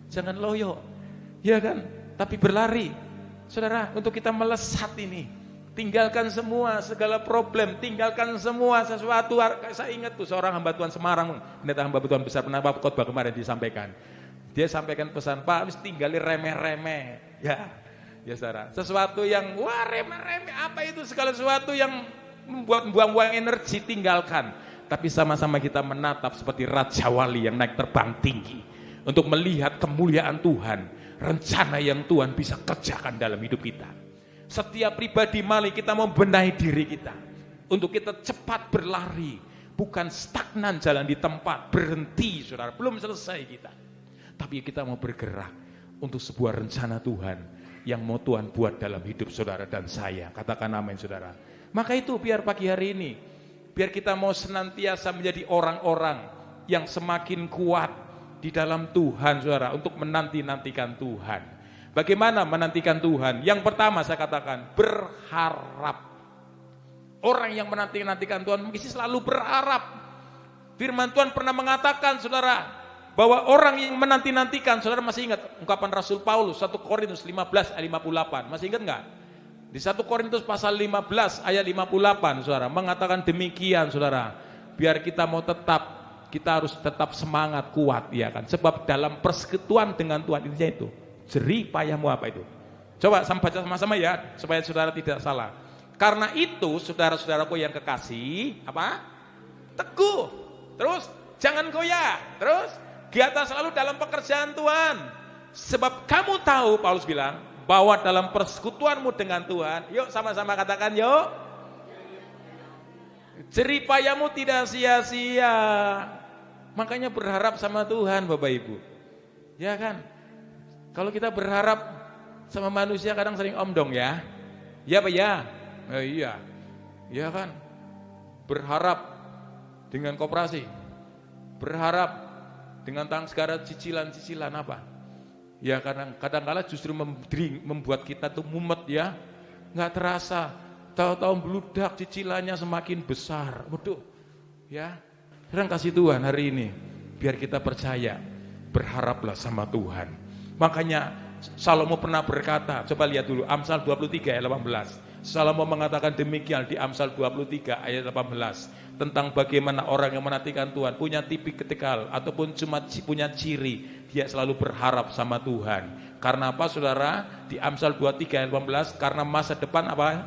A: Jangan loyo. Ya kan? Tapi berlari. Saudara, untuk kita melesat ini. Tinggalkan semua segala problem, tinggalkan semua sesuatu. Saya ingat tuh seorang hamba Tuhan Semarang, pendeta hamba Tuhan besar pernah khotbah kemarin disampaikan. Dia sampaikan pesan, Pak, harus tinggalin remeh-remeh. Ya saudara. Sesuatu yang wah remeh-remeh, apa itu segala sesuatu yang membuat buang-buang energi, tinggalkan. Tapi sama-sama kita menatap seperti Raja Wali yang naik terbang tinggi untuk melihat kemuliaan Tuhan, rencana yang Tuhan bisa kerjakan dalam hidup kita. Setiap pribadi, mari kita membenahi diri kita untuk kita cepat berlari, bukan stagnan jalan di tempat, berhenti saudara, belum selesai kita. Tapi kita mau bergerak untuk sebuah rencana Tuhan yang mau Tuhan buat dalam hidup saudara dan saya. Katakan amin saudara. Maka itu biar pagi hari ini, biar kita mau senantiasa menjadi orang-orang yang semakin kuat di dalam Tuhan saudara, untuk menanti-nantikan Tuhan. Bagaimana menantikan Tuhan? Yang pertama saya katakan, berharap. Orang yang menanti-nantikan Tuhan mesti selalu berharap. Firman Tuhan pernah mengatakan saudara, bahwa orang yang menanti-nantikan, saudara masih ingat ungkapan Rasul Paulus 1 Korintus 15 ayat 58, masih ingat enggak? Di 1 Korintus pasal 15 ayat 58 saudara, mengatakan demikian saudara, biar kita mau tetap, kita harus tetap semangat kuat ya kan, sebab dalam persekutuan dengan Tuhan itu jerih payahmu apa itu? Coba baca sama-sama ya, supaya saudara tidak salah. Karena itu saudara-saudaraku yang kekasih, apa? Teguh, terus jangan goyah, terus giatlah selalu dalam pekerjaan Tuhan. Sebab kamu tahu, Paulus bilang, bahwa dalam persekutuanmu dengan Tuhan, yuk sama-sama katakan yuk. Jeripayamu tidak sia-sia. Makanya berharap sama Tuhan Bapak Ibu. Ya kan? Kalau kita berharap sama manusia kadang sering omdong ya. Ya Pak ya? Iya. Ya kan? Berharap dengan koperasi. Berharap dengan segala cicilan-cicilan apa? Ya kadang-kala justru membuat kita tuh mumet ya. Nggak terasa. Tahu-tahu meludak cicilannya semakin besar. Waduh. Ya. Sekarang kasih Tuhan hari ini biar kita percaya, berharaplah sama Tuhan. Makanya Salomo pernah berkata, coba lihat dulu Amsal 23 ayat 18. Salomo mengatakan demikian di Amsal 23 ayat 18 tentang bagaimana orang yang menantikan Tuhan punya tipi ketekal ataupun cuma punya ciri, dia selalu berharap sama Tuhan. Karena apa Saudara? Di Amsal 23 ayat 18, karena masa depan apa?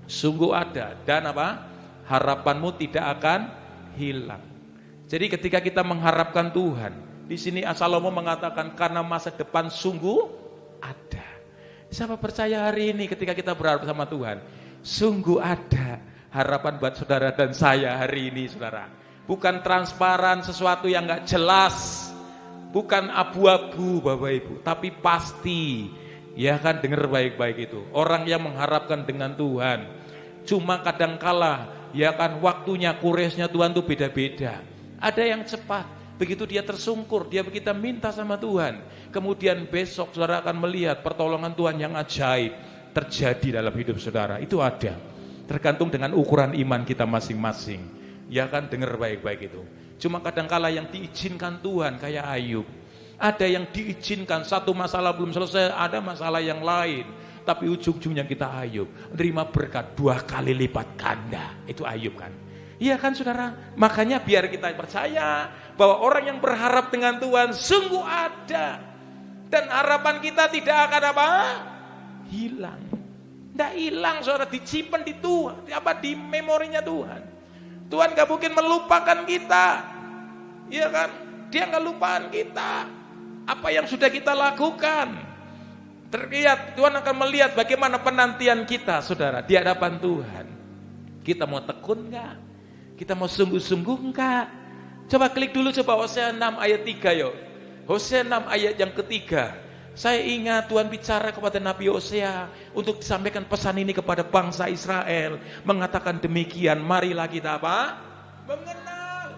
A: Sungguh ada dan apa? Harapanmu tidak akan hilang. Jadi ketika kita mengharapkan Tuhan, di sini Salomo mengatakan karena masa depan sungguh ada. Siapa percaya hari ini ketika kita berharap sama Tuhan, sungguh ada harapan buat saudara dan saya hari ini Saudara. Bukan transparan sesuatu yang enggak jelas, bukan abu-abu Bapak Ibu, tapi pasti. Ya kan, dengar baik-baik itu. Orang yang mengharapkan dengan Tuhan, cuma kadangkala ya kan waktunya kuresnya Tuhan tuh beda-beda. Ada yang cepat, begitu dia tersungkur, dia kita minta sama Tuhan. Kemudian besok saudara akan melihat pertolongan Tuhan yang ajaib terjadi dalam hidup saudara. Itu ada. Tergantung dengan ukuran iman kita masing-masing. Ya kan, dengar baik-baik itu. Cuma kadangkala yang diizinkan Tuhan kayak Ayub. Ada yang diizinkan satu masalah belum selesai, ada masalah yang lain. Tapi ujung-ujungnya kita Ayub menerima berkat 2 kali lipat ganda. Itu Ayub kan. Iya kan Saudara? Makanya biar kita percaya bahwa orang yang berharap dengan Tuhan sungguh ada. Dan harapan kita tidak akan apa? Hilang. Tidak hilang Saudara, disimpan di Tuhan, di memorinya Tuhan. Tuhan gak mungkin melupakan kita. Iya kan? Dia gak lupakan kita. Apa yang sudah kita lakukan. Terlihat, Tuhan akan melihat bagaimana penantian kita Saudara di hadapan Tuhan. Kita mau tekun enggak? Kita mau sungguh-sungguh enggak? Coba klik dulu coba Hosea 6 ayat 3 yuk. Hosea 6 ayat yang ketiga. Saya ingat Tuhan bicara kepada Nabi Hosea untuk disampaikan pesan ini kepada bangsa Israel, mengatakan demikian, marilah kita apa? Mengenal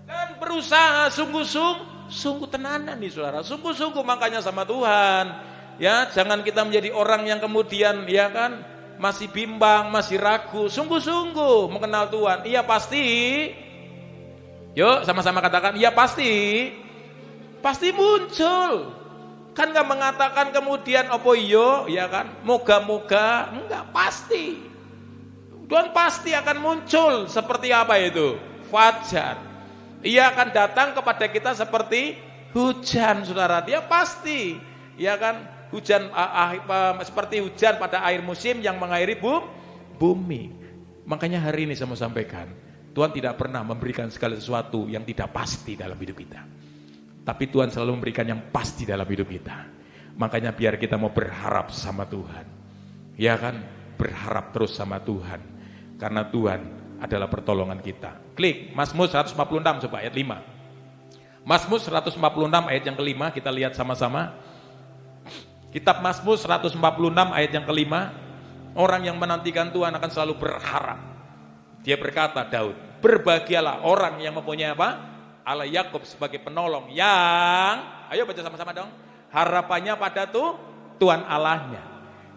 A: dan berusaha sungguh tenanan nih Saudara. Sungguh-sungguh makanya sama Tuhan. Ya, jangan kita menjadi orang yang kemudian ya kan masih bimbang, masih ragu. Sungguh-sungguh mengenal Tuhan. Iya pasti. Yuk sama-sama katakan, iya pasti. Pasti muncul. Kan gak mengatakan kemudian opo iyo, ya kan? Moga-moga, enggak, pasti. Tuhan pasti akan muncul seperti apa itu? Fajar. Ia akan datang kepada kita seperti hujan Saudara. Dia pasti. Ya kan? Hujan seperti hujan pada air musim yang mengairi bumi. Makanya hari ini saya mau sampaikan, Tuhan tidak pernah memberikan segala sesuatu yang tidak pasti dalam hidup kita. Tapi Tuhan selalu memberikan yang pasti dalam hidup kita. Makanya biar kita mau berharap sama Tuhan. Ya kan? Berharap terus sama Tuhan. Karena Tuhan adalah pertolongan kita. Klik Mazmur 146 coba ayat 5. Mazmur 146 ayat yang kelima, kita lihat sama-sama. Kitab Mazmur 146 ayat yang kelima, orang yang menantikan Tuhan akan selalu berharap. Dia berkata Daud, berbahagialah orang yang mempunyai apa? Allah Yakub sebagai penolong yang, ayo baca sama-sama dong, harapannya pada Tuhan Allahnya.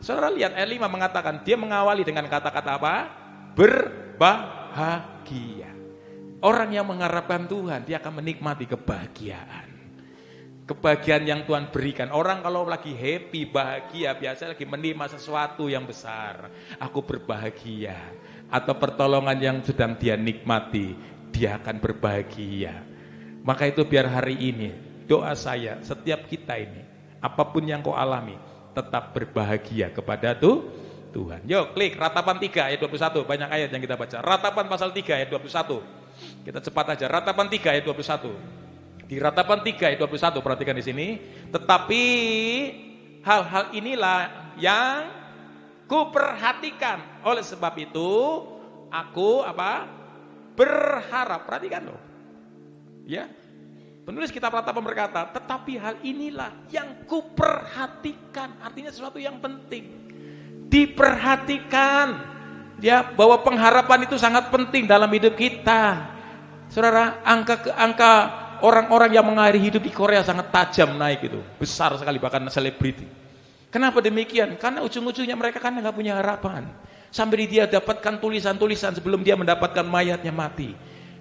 A: Saudara lihat ayat 5 mengatakan, dia mengawali dengan kata-kata apa? Berbahagia. Orang yang mengharapkan Tuhan, dia akan menikmati kebahagiaan. Kebahagiaan yang Tuhan berikan. Orang kalau lagi happy, bahagia, biasa lagi menerima sesuatu yang besar. Aku berbahagia. Atau pertolongan yang sedang dia nikmati, dia akan berbahagia. Maka itu biar hari ini, doa saya, setiap kita ini, apapun yang kau alami, tetap berbahagia kepada Tuhan. Yuk klik Ratapan 3 ayat 21, banyak ayat yang kita baca. Ratapan pasal 3 ayat 21. Kita cepat aja, Ratapan 3 ayat 21. Di Ratapan 3 ayat 21, perhatikan di sini. Tetapi hal-hal inilah yang kuperhatikan. Oleh sebab itu, Aku apa? Berharap. Perhatikan loh. Ya. Penulis kitab Ratapan berkata, tetapi hal inilah yang kuperhatikan. Artinya sesuatu yang penting. Diperhatikan. Ya, bahwa pengharapan itu sangat penting dalam hidup kita. Saudara, angka orang-orang yang mengakhiri hidup di Korea sangat tajam naik itu. Besar sekali, bahkan selebriti. Kenapa demikian? Karena ujung-ujungnya mereka kan nggak punya harapan. Sampai dia dapatkan tulisan-tulisan sebelum dia mendapatkan mayatnya mati.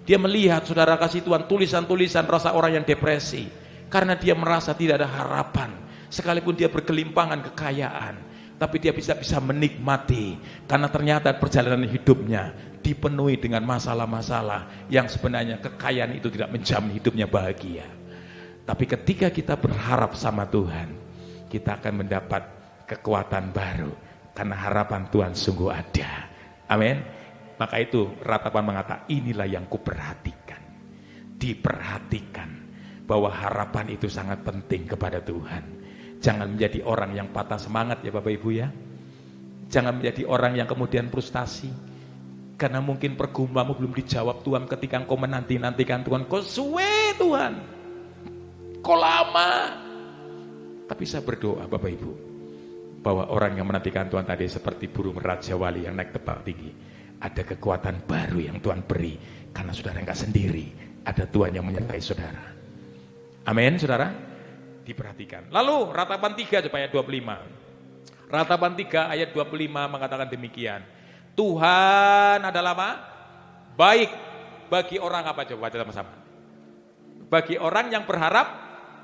A: Dia melihat, saudara kasih Tuhan, tulisan-tulisan rasa orang yang depresi. Karena dia merasa tidak ada harapan. Sekalipun dia bergelimpangan kekayaan. Tapi dia bisa menikmati. Karena ternyata perjalanan hidupnya dipenuhi dengan masalah-masalah. Yang sebenarnya kekayaan itu tidak menjamin hidupnya bahagia. Tapi ketika kita berharap sama Tuhan, kita akan mendapat kekuatan baru. Karena harapan Tuhan sungguh ada. Amin. Maka itu Ratapan mengatakan, inilah yang kuperhatikan. Diperhatikan bahwa harapan itu sangat penting kepada Tuhan. Jangan menjadi orang yang patah semangat ya Bapak Ibu ya. Jangan menjadi orang yang kemudian frustasi. Karena mungkin pergumulanmu belum dijawab Tuhan ketika engkau menanti-nantikan Tuhan. Kau suwe Tuhan. Kau lama. Tapi saya berdoa Bapak Ibu, bahwa orang yang menantikan Tuhan tadi seperti burung Raja Wali yang naik tebal tinggi. Ada kekuatan baru yang Tuhan beri. Karena saudara enggak sendiri. Ada Tuhan yang menyertai saudara. Amin saudara. Diperhatikan. Lalu Ratapan 3 ayat 25. Ratapan 3 ayat 25 mengatakan demikian. Tuhan adalah apa? Baik bagi orang apa? Coba baca sama-sama. Bagi orang yang berharap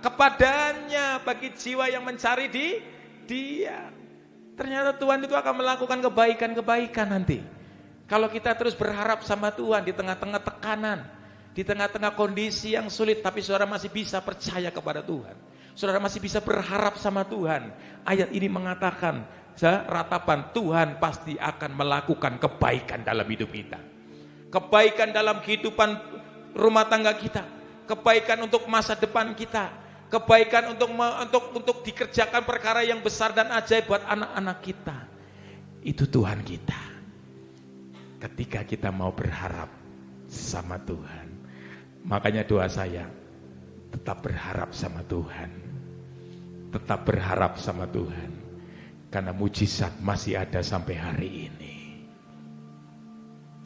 A: kepadanya. Bagi jiwa yang mencari Dia. Ternyata Tuhan itu akan melakukan kebaikan-kebaikan nanti. Kalau kita terus berharap sama Tuhan di tengah-tengah tekanan, di tengah-tengah kondisi yang sulit, tapi saudara masih bisa percaya kepada Tuhan. Saudara masih bisa berharap sama Tuhan. Ayat ini mengatakan, Ratapan, Tuhan pasti akan melakukan kebaikan dalam hidup kita. Kebaikan dalam kehidupan rumah tangga kita. Kebaikan untuk masa depan kita. Kebaikan untuk dikerjakan perkara yang besar dan ajaib buat anak-anak kita. Itu Tuhan kita. Ketika kita mau berharap sama Tuhan. Makanya doa saya, tetap berharap sama Tuhan. Tetap berharap sama Tuhan. Karena mujizat masih ada sampai hari ini.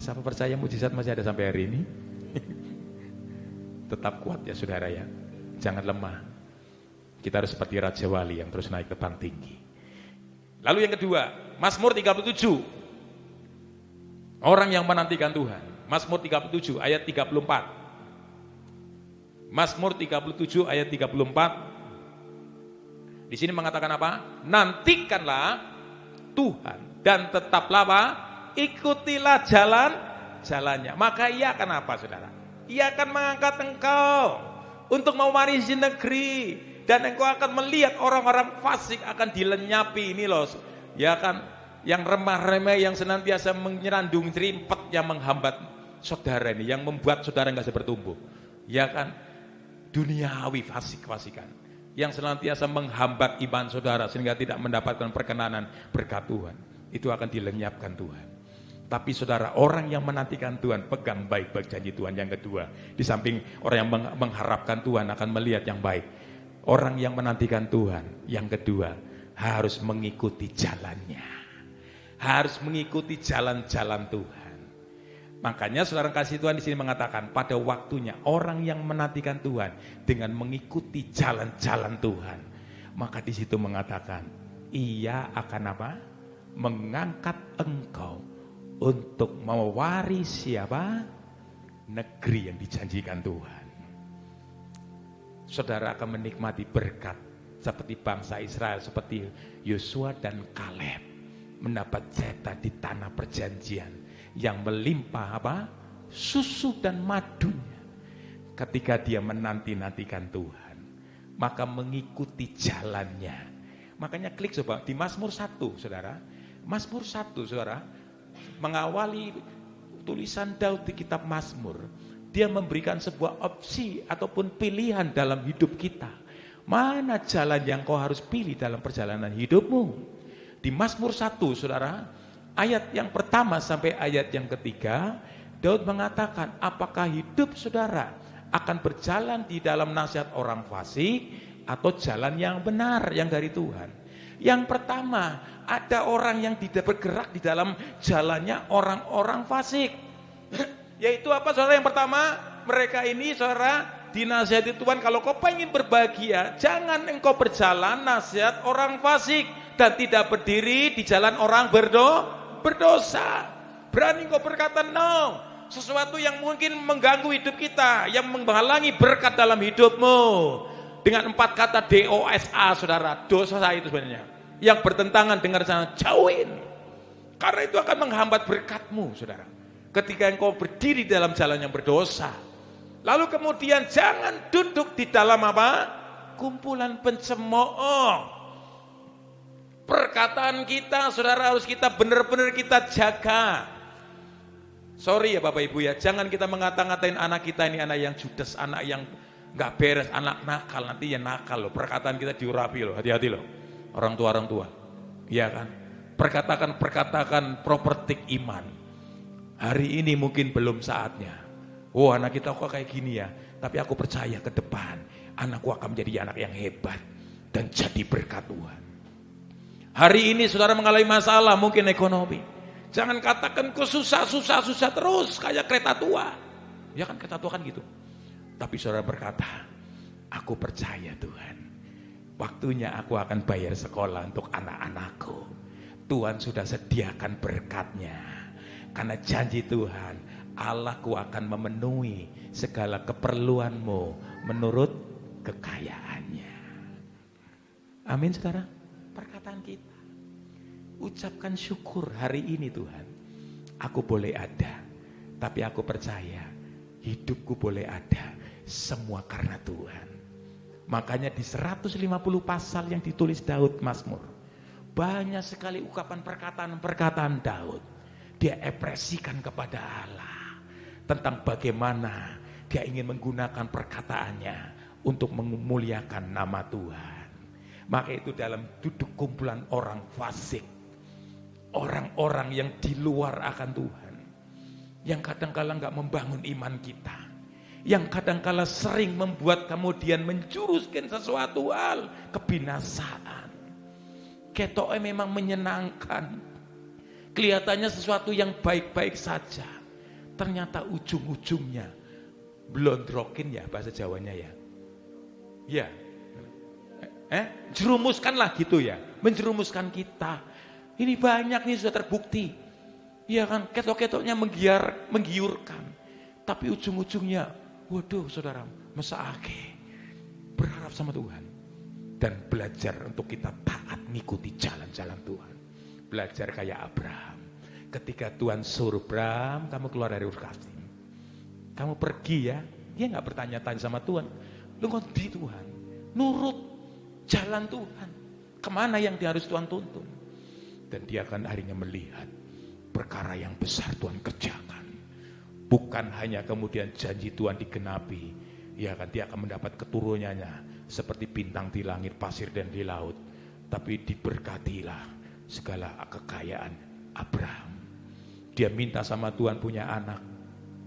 A: Siapa percaya mujizat masih ada sampai hari ini? Tetap kuat ya saudara ya. Jangan lemah. Kita harus seperti Raja Wali yang terus naik tebang tinggi. Lalu yang kedua, Mazmur 37. Orang yang menantikan Tuhan. Mazmur 37 ayat 34. Mazmur 37 ayat 34. Di sini mengatakan apa? Nantikanlah Tuhan dan tetaplah apa? Ikutilah jalannya. Maka ia akan apa saudara? Ia akan mengangkat engkau untuk mewarisi negeri. Dan engkau akan melihat orang-orang fasik akan dilenyapi. Ini loh. Ya kan? Yang remah-remah, yang senantiasa menyerandung rimpet yang menghambat saudara ini, yang membuat saudara nggak bisa bertumbuh. Ya kan? Duniawi fasik-fasikan yang senantiasa menghambat iman saudara sehingga tidak mendapatkan perkenanan berkat Tuhan. Itu akan dilenyapkan Tuhan. Tapi saudara, orang yang menantikan Tuhan pegang baik-baik janji Tuhan. Yang kedua, di samping orang yang mengharapkan Tuhan akan melihat yang baik. Orang yang menantikan Tuhan, yang kedua, harus mengikuti jalannya. Harus mengikuti jalan-jalan Tuhan. Makanya saudara kasih Tuhan di sini mengatakan pada waktunya orang yang menantikan Tuhan dengan mengikuti jalan-jalan Tuhan, maka di situ mengatakan ia akan apa? Mengangkat engkau untuk mewarisi apa? Negeri yang dijanjikan Tuhan. Saudara akan menikmati berkat seperti bangsa Israel, seperti Yosua dan Kaleb. Mendapat jatah di tanah perjanjian yang melimpah apa? Susu dan madunya. Ketika dia menanti-nantikan Tuhan, maka mengikuti jalannya. Makanya klik coba di Mazmur 1 saudara. Mazmur 1 saudara, mengawali tulisan Daud di kitab Mazmur. Dia memberikan sebuah opsi ataupun pilihan dalam hidup kita. Mana jalan yang kau harus pilih dalam perjalanan hidupmu? Di Mazmur 1 saudara, ayat yang pertama sampai ayat yang ketiga, Daud mengatakan, apakah hidup saudara akan berjalan di dalam nasihat orang fasik atau jalan yang benar yang dari Tuhan? Yang pertama, ada orang yang tidak bergerak di dalam jalannya orang-orang fasik. Yaitu apa saudara? Yang pertama, mereka ini saudara dinasihati Tuhan, kalau kau ingin berbahagia, jangan engkau berjalan nasihat orang fasik dan tidak berdiri di jalan orang berdosa. Berani engkau berkata no, sesuatu yang mungkin mengganggu hidup kita, yang menghalangi berkat dalam hidupmu. Dengan 4 kata DOSA saudara, dosa itu sebenarnya yang bertentangan dengan rencana, jauhin. Karena itu akan menghambat berkatmu saudara. Ketika engkau berdiri dalam jalan yang berdosa. Lalu kemudian jangan duduk di dalam apa? Kumpulan pencemooh. Perkataan kita saudara harus kita benar-benar kita jaga. Sorry ya Bapak Ibu ya, jangan kita mengata-ngatain anak kita ini anak yang judes, anak yang nggak beres, anak nakal, nanti ya nakal loh. Perkataan kita diurapi loh, hati-hati loh. Orang tua, iya kan? Perkatakan propertik iman. Hari ini mungkin belum saatnya. Oh anak kita kok kayak gini ya, tapi aku percaya ke depan anakku akan menjadi anak yang hebat dan jadi berkat Tuhan. Hari ini saudara mengalami masalah mungkin ekonomi, jangan katakan kok susah terus kayak kereta tua. Ya kan kereta tua kan gitu. Tapi saudara berkata, aku percaya Tuhan, waktunya aku akan bayar sekolah untuk anak-anakku. Tuhan sudah sediakan berkatnya. Karena janji Tuhan, Allahku akan memenuhi segala keperluanmu menurut kekayaannya. Amin saudara. Perkataan kita, ucapkan syukur hari ini Tuhan. Aku boleh ada, tapi aku percaya hidupku boleh ada, semua karena Tuhan. Makanya di 150 pasal yang ditulis Daud Mazmur, banyak sekali ungkapan perkataan Daud. Dia ekspresikan kepada Allah tentang bagaimana dia ingin menggunakan perkataannya untuk memuliakan nama Tuhan. Maka itu dalam duduk kumpulan orang fasik, orang-orang yang di luar akan Tuhan, yang kadang-kala nggak membangun iman kita, yang kadang-kala sering membuat kemudian menjuruskan sesuatu hal kebinasaan. Ketoknya memang menyenangkan, kelihatannya sesuatu yang baik-baik saja, ternyata ujung-ujungnya blondrokin ya bahasa Jawanya ya. Ya. Jerumuskanlah gitu ya, menjerumuskan kita. Ini banyak nih sudah terbukti. Ya kan, ketok-ketoknya menggiurkan. Tapi ujung-ujungnya, waduh saudara, mesake. Berharap sama Tuhan. Dan belajar untuk kita taat mengikuti jalan-jalan Tuhan. Belajar kayak Abraham. Ketika Tuhan suruh Abraham, kamu keluar dari Ur Kasdim. Kamu pergi ya, dia gak bertanya-tanya sama Tuhan. Lu ngerti Tuhan, nurut jalan Tuhan. Kemana yang harus Tuhan tuntun. Dan dia akan akhirnya melihat perkara yang besar Tuhan kerjakan. Bukan hanya kemudian janji Tuhan digenapi, ya kan, dia akan mendapat keturunannya seperti bintang di langit, pasir dan di laut. Tapi diberkatilah segala kekayaan Abraham. Dia minta sama Tuhan punya anak,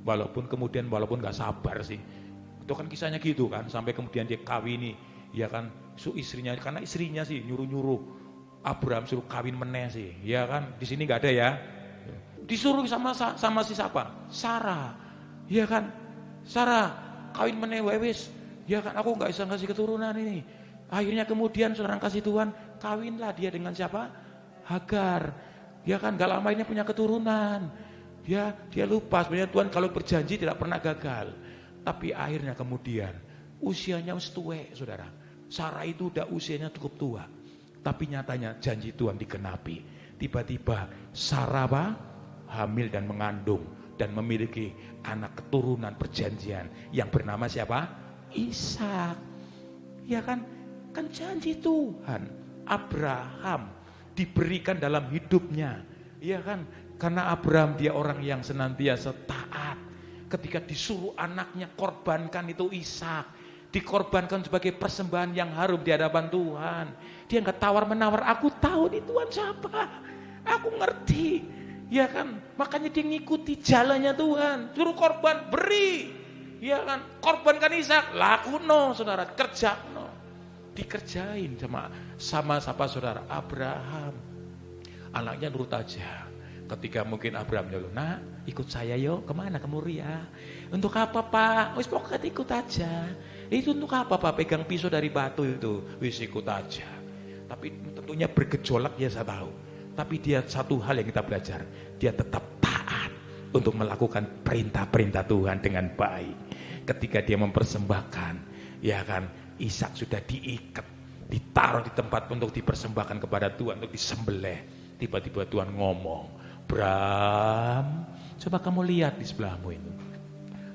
A: walaupun gak sabar sih. Itu kan kisahnya gitu kan, sampai kemudian dia kawini, ya kan, istrinya, karena istrinya sih nyuruh Abraham suruh kawin meneh sih, ya kan. Di sini nggak ada ya. Disuruh sama si siapa? Sarah, ya kan. Sarah kawin meneh wewis, ya kan. Aku nggak bisa ngasih keturunan ini. Akhirnya kemudian saudara kasih Tuhan, kawinlah dia dengan siapa? Hagar, ya kan. Gak lama ini punya keturunan. Dia lupa sebenarnya Tuhan kalau berjanji tidak pernah gagal. Tapi akhirnya kemudian usianya tua, saudara. Sarah itu udah usianya cukup tua. Tapi nyatanya janji Tuhan digenapi. Tiba-tiba Sarah hamil dan mengandung dan memiliki anak keturunan perjanjian yang bernama siapa? Ishak. Ya kan? Kan janji Tuhan. Abraham diberikan dalam hidupnya. Ya kan? Karena Abraham dia orang yang senantiasa taat. Ketika disuruh anaknya korbankan itu Ishak, dikorbankan sebagai persembahan yang harum di hadapan Tuhan. Dia nggak tawar-menawar, aku tahu nih Tuhan siapa, aku ngerti. Ya kan? Makanya dia ngikuti jalannya Tuhan. Suruh korban, beri. Ya kan? Korbankan Ishak, lakuno saudara, kerjakno. Dikerjain sama siapa saudara? Abraham. Anaknya nurut aja. Ketika mungkin Abraham nyuruh, "Nak, ikut saya yo, kemana? Ke Moria." "Untuk apa Pak?" "Wis pokoknya ikut aja." "Itu untuk apa Pak? Pegang pisau dari batu itu." "Wis ikut aja." Tapi tentunya bergejolak ya saya tahu. Tapi dia satu hal yang kita belajar, dia tetap taat untuk melakukan perintah-perintah Tuhan dengan baik. Ketika dia mempersembahkan, ya kan, Ishak sudah diikat, ditaruh di tempat untuk dipersembahkan kepada Tuhan, untuk disembelih. Tiba-tiba Tuhan ngomong, "Bram, coba kamu lihat di sebelahmu itu."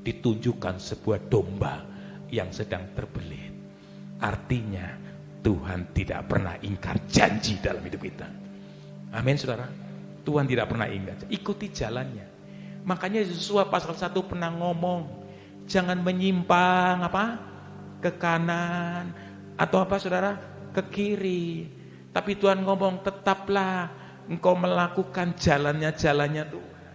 A: Ditunjukkan sebuah domba yang sedang terbelit. Artinya Tuhan tidak pernah ingkar janji dalam hidup kita. Amin saudara. Tuhan tidak pernah ingkar. Ikuti jalannya. Makanya Yosua pasal 1 pernah ngomong, jangan menyimpang ke kanan atau saudara, ke kiri. Tapi Tuhan ngomong, tetaplah engkau melakukan jalannya Tuhan.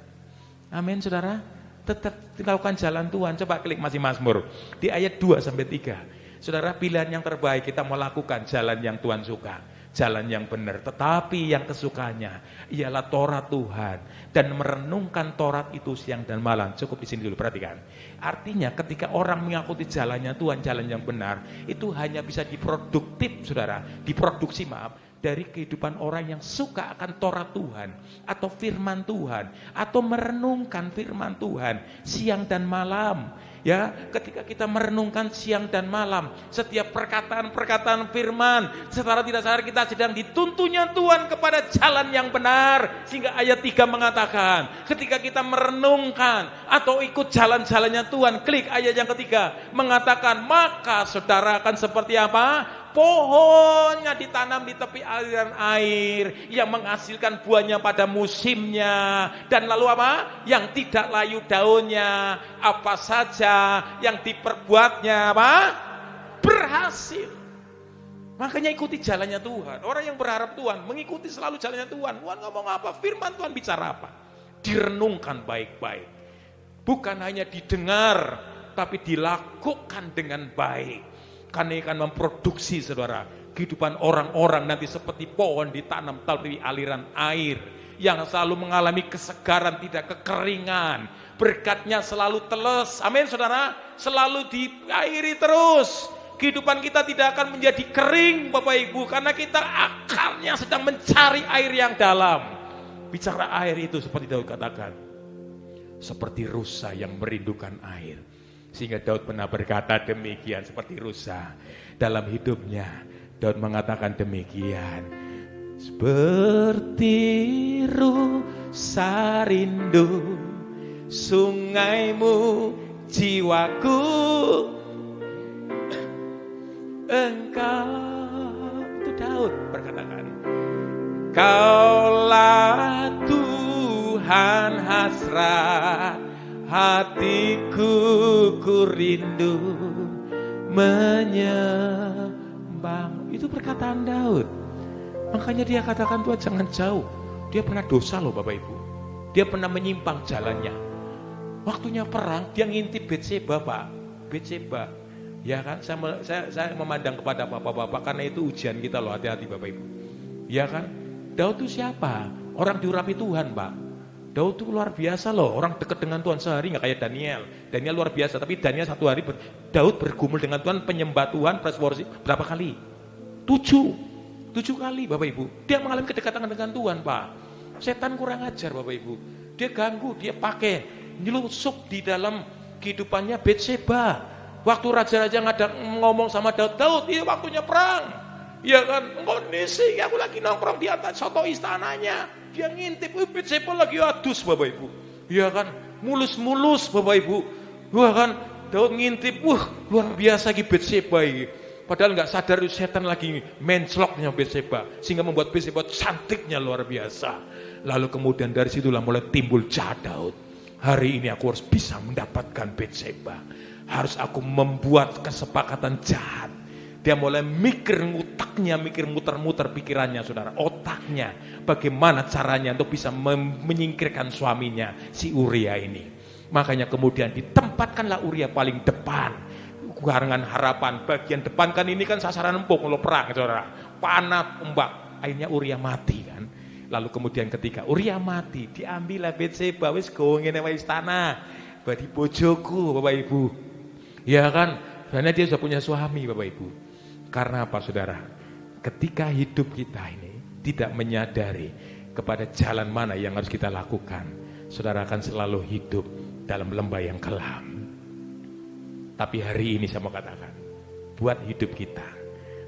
A: Amin saudara. Tetap melakukan jalan Tuhan. Coba klik masih Mazmur di ayat 2-3. Saudara, pilihan yang terbaik kita mau lakukan jalan yang Tuhan suka, jalan yang benar. Tetapi yang kesukanya ialah Taurat Tuhan, dan merenungkan Taurat itu siang dan malam. Cukup di sini dulu, perhatikan. Artinya ketika orang mengikuti jalannya Tuhan, jalan yang benar, itu hanya bisa diproduksi dari kehidupan orang yang suka akan Taurat Tuhan atau firman Tuhan atau merenungkan firman Tuhan siang dan malam. Ya, ketika kita merenungkan siang dan malam setiap perkataan-perkataan firman, secara tidak sadar kita sedang dituntunnya Tuhan kepada jalan yang benar. Sehingga ayat 3 mengatakan, ketika kita merenungkan atau ikut jalan-jalannya Tuhan, klik ayat yang ketiga mengatakan, maka saudara akan seperti apa? Pohonnya ditanam di tepi aliran air yang menghasilkan buahnya pada musimnya, dan lalu apa? Yang tidak layu daunnya, apa saja yang diperbuatnya berhasil. Makanya ikuti jalannya Tuhan. Orang yang berharap Tuhan mengikuti selalu jalannya Tuhan. Tuhan ngomong apa? Firman Tuhan bicara apa? Direnungkan baik-baik. Bukan hanya didengar, tapi dilakukan dengan baik. Karena akan memproduksi saudara kehidupan orang-orang nanti seperti pohon ditanam di aliran air yang selalu mengalami kesegaran, tidak kekeringan, berkatnya selalu teles. Amin saudara, selalu diairi terus. Kehidupan kita tidak akan menjadi kering Bapak Ibu, karena kita akarnya sedang mencari air yang dalam. Bicara air itu seperti Daud katakan, seperti rusa yang merindukan air. Sehingga Daud pernah berkata demikian, seperti rusa dalam hidupnya. Daud mengatakan demikian, seperti rusa rindu sungaimu jiwaku, engkau, itu Daud berkatakan, kaulah Tuhan hasrat hatiku, ku rindu menyembah. Itu perkataan Daud. Makanya dia katakan, Tuhan jangan jauh. Dia pernah dosa loh Bapak Ibu. Dia pernah menyimpang jalannya. Waktunya perang, dia ngintip Betseba Pak. Betseba. Ya kan, saya memandang kepada bapak-bapak, karena itu ujian kita loh, hati-hati Bapak Ibu. Ya kan, Daud itu siapa? Orang diurapi Tuhan Pak. Daud itu luar biasa loh, orang dekat dengan Tuhan sehari nggak kayak Daniel. Daniel luar biasa, tapi Daniel satu hari Daud bergumul dengan Tuhan, penyembah Tuhan, praise worship berapa kali? 7 kali Bapak Ibu. Dia mengalami kedekatan dengan Tuhan Pak. Setan kurang ajar Bapak Ibu. Dia ganggu, dia pakai nyelusup di dalam kehidupannya Betseba. Waktu raja-raja ngomong sama Daud, Daud ini waktunya perang. Ya kan, kondisi aku lagi nongkrong di atas soto istananya. Dia ngintip, Betseba lagi adus Bapak Ibu. Ya kan, mulus-mulus Bapak Ibu. Wah kan, Daud ngintip, luar biasa lagi Betseba ini. Padahal nggak sadar setan lagi mencloknya Betseba, sehingga membuat Betseba cantiknya luar biasa. Lalu kemudian dari situlah mulai timbul jahat Daud. Hari ini aku harus bisa mendapatkan Betseba. Harus aku membuat kesepakatan jahat. Dia mulai mikir muter-muter pikirannya saudara, otaknya triknya, bagaimana caranya untuk bisa menyingkirkan suaminya, si Uria ini. Makanya kemudian ditempatkanlah Uria paling depan. Dengan harapan bagian depan kan ini kan sasaran empuk kalau perang, saudara. Panah, ombak, akhirnya Uria mati kan. Lalu kemudian ketika Uria mati, diambillah Betseba, wis gawe ngene wae istana. Badi bojoku, Bapak Ibu. Ya kan? Karena dia sudah punya suami, Bapak Ibu. Karena apa, saudara? Ketika hidup kita ini tidak menyadari kepada jalan mana yang harus kita lakukan, saudara akan selalu hidup dalam lembah yang kelam. Tapi hari ini saya mau katakan, buat hidup kita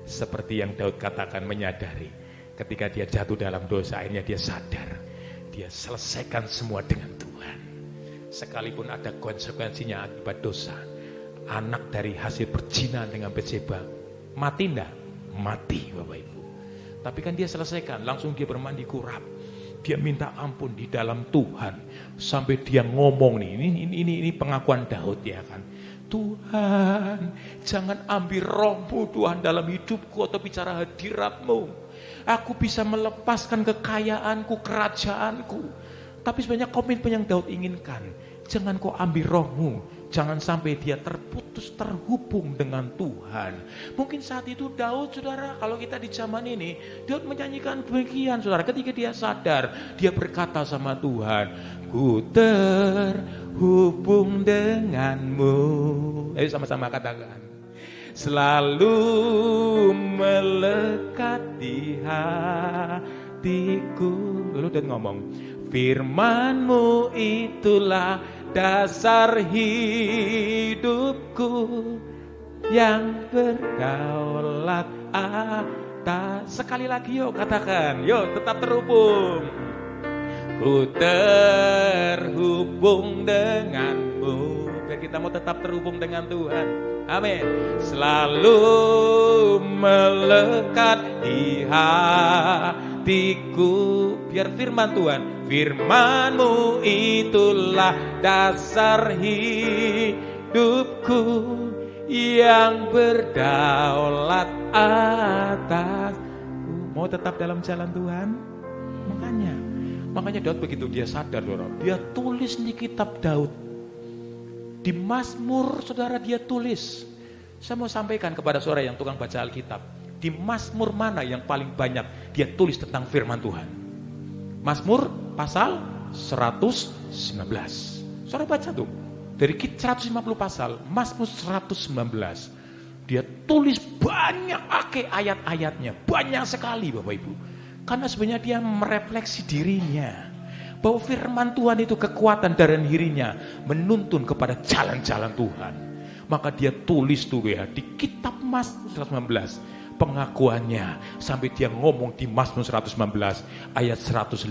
A: seperti yang Daud katakan, menyadari ketika dia jatuh dalam dosa, akhirnya dia sadar, dia selesaikan semua dengan Tuhan. Sekalipun ada konsekuensinya akibat dosa, anak dari hasil perzinahan dengan Betseba mati enggak? Mati, Bapak Ibu. Tapi kan dia selesaikan, langsung dia bermandi kurap, dia minta ampun di dalam Tuhan, sampai dia ngomong nih, ini pengakuan Daud ya kan. Tuhan, jangan ambil rohmu Tuhan dalam hidupku atau bicara hadiratmu. Aku bisa melepaskan kekayaanku, kerajaanku. Tapi sebenarnya komitmen yang Daud inginkan, jangan kau ambil rohmu. Jangan sampai dia terputus, terhubung dengan Tuhan. Mungkin saat itu Daud, saudara, kalau kita di zaman ini, Daud menyanyikan demikian, saudara. Ketika dia sadar, dia berkata sama Tuhan, ku terhubung denganmu. Ayo sama-sama katakan. Selalu melekat di hatiku. Lalu dia ngomong, firman-Mu itulah dasar hidupku yang berdaulat atas. Sekali lagi yuk katakan, yuk tetap terhubung. Ku terhubung denganmu. Biar kita mau tetap terhubung dengan Tuhan. Amin. Selalu melekat di hatiku. Biar firman Tuhan, firman-Mu itulah dasar hidupku yang berdaulat atasku. Mau tetap dalam jalan Tuhan? Makanya Daud begitu dia sadar, saudara, dia tulis di kitab Daud. Di Mazmur, saudara, dia tulis. Saya mau sampaikan kepada saudara yang tukang baca Alkitab, di Mazmur mana yang paling banyak dia tulis tentang firman Tuhan? Mazmur pasal 119. Saudara baca tuh. Dari 150 pasal, Mazmur 119. Dia tulis banyak ayat-ayatnya. Banyak sekali, Bapak Ibu. Karena sebenarnya dia merefleksi dirinya. Bahwa firman Tuhan itu kekuatan dan dirinya menuntun kepada jalan-jalan Tuhan. Maka dia tulis tuh ya di kitab Mazmur 119. Pengakuannya sampai dia ngomong di Mazmur 119 ayat 105,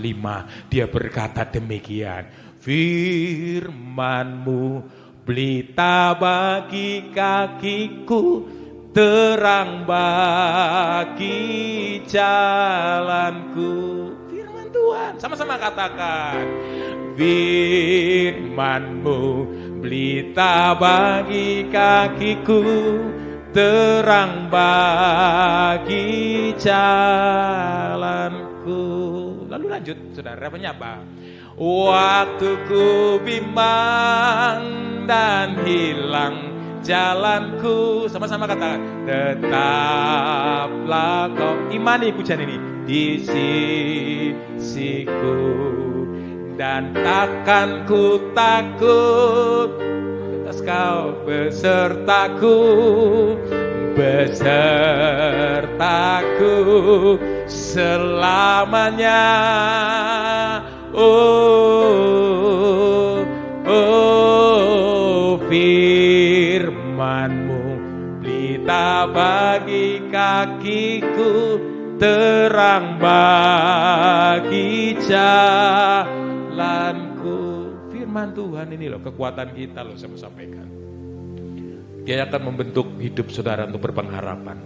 A: dia berkata demikian, firman-Mu pelita bagi kakiku, terang bagi jalanku. Firman Tuhan, sama-sama katakan, firman-Mu pelita bagi kakiku, terang bagi jalanku. Lalu lanjut, saudara, menyapa. Waktu ku bimbang dan hilang jalanku, sama-sama katakan, tetaplah kau, imani pujian ini, di sisiku, dan takkan ku takut, kau besertaku selamanya. Oh, firman-Mu pelita bagi kakiku, terang bagi jalanku. Firman Tuhan ini loh kekuatan kita loh, saya mau sampaikan. Dia akan membentuk hidup saudara untuk berpengharapan,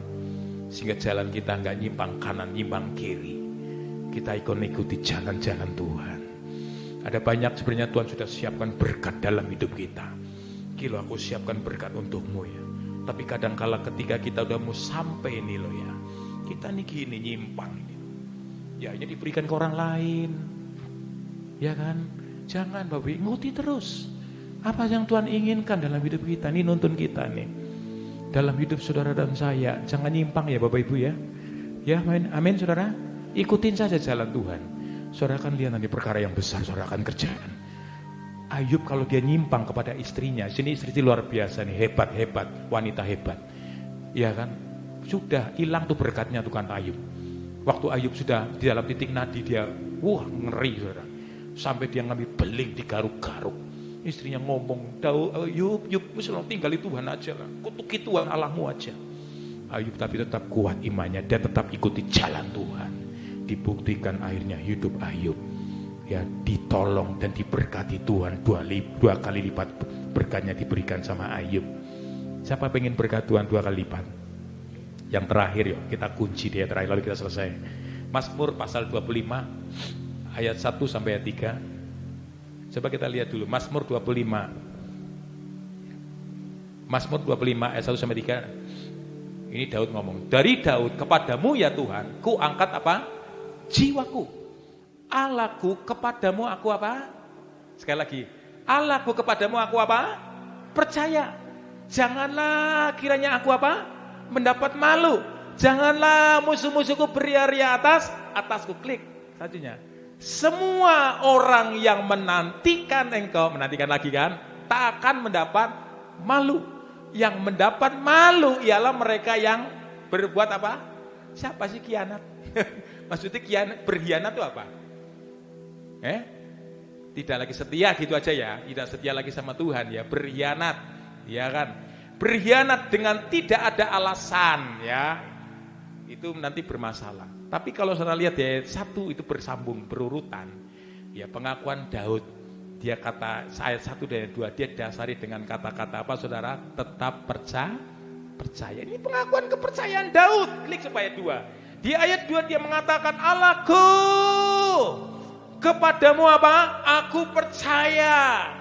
A: sehingga jalan kita nggak nyimpang kanan, nyimpang kiri. Kita ikuti jalan-jalan Tuhan. Ada banyak sebenarnya Tuhan sudah siapkan berkat dalam hidup kita. Kilo aku siapkan berkat untukmu ya. Tapi kadangkala ketika kita udah mau sampai ini loh ya, kita nih gini nyimpang. ya ini diberikan ke orang lain. Ya kan? Jangan Bapak Ibu, ikuti terus. Apa yang Tuhan inginkan dalam hidup kita, ini nuntun kita nih. Dalam hidup saudara dan saya, jangan nyimpang ya Bapak Ibu ya. Ya, amin saudara. Ikutin saja jalan Tuhan. Saudara akan lihat nanti perkara yang besar saudara akan kerjakan. Ayub kalau dia nyimpang kepada istrinya, sini istri luar biasa nih, hebat, wanita hebat. Ya kan? Sudah hilang tuh berkatnya tuh kan Ayub. Waktu Ayub sudah di dalam titik nadi dia, wah ngeri saudara. Sampai dia ngambil beling digaruk-garuk. Istrinya ngomong, Ayub, tinggali Tuhan aja lah. Kutuki Tuhan Allahmu aja. Ayub tapi tetap kuat imannya dan tetap ikuti jalan Tuhan. Dibuktikan akhirnya hidup Ayub. Ya ditolong dan diberkati Tuhan dua kali lipat berkatnya diberikan sama Ayub. Siapa pengen berkat Tuhan 2 kali lipat? Yang terakhir yuk, kita kunci dia terakhir lalu kita selesai. Mazmur pasal 25 ayat 1 sampai ayat 3. Coba kita lihat dulu Mazmur 25. Mazmur 25 ayat 1 sampai 3. Ini Daud ngomong, dari Daud kepadamu ya Tuhan, ku angkat apa? Jiwaku. Allahku kepadamu aku apa? Sekali lagi, Allahku kepadamu aku apa? Percaya. Janganlah kiranya aku apa? Mendapat malu. Janganlah musuh-musuhku beriari atasku. Klik selanjutnya. Semua orang yang menantikan engkau, menantikan lagi kan, tak akan mendapat malu. Yang mendapat malu ialah mereka yang berbuat apa? Siapa sih khianat? Maksudnya berkhianat itu apa? Tidak lagi setia gitu aja ya, tidak setia lagi sama Tuhan ya, berkhianat, ya kan? Berkhianat dengan tidak ada alasan ya, itu nanti bermasalah. Tapi kalau saudara lihat ya, satu itu bersambung, berurutan. Ya pengakuan Daud, dia kata ayat 1 dan ayat 2, dia dasari dengan kata-kata apa saudara? Tetap percaya. Ini pengakuan kepercayaan Daud. Klik supaya 2. Di ayat 2 dia mengatakan, Allahku kepadamu apa? Aku percaya.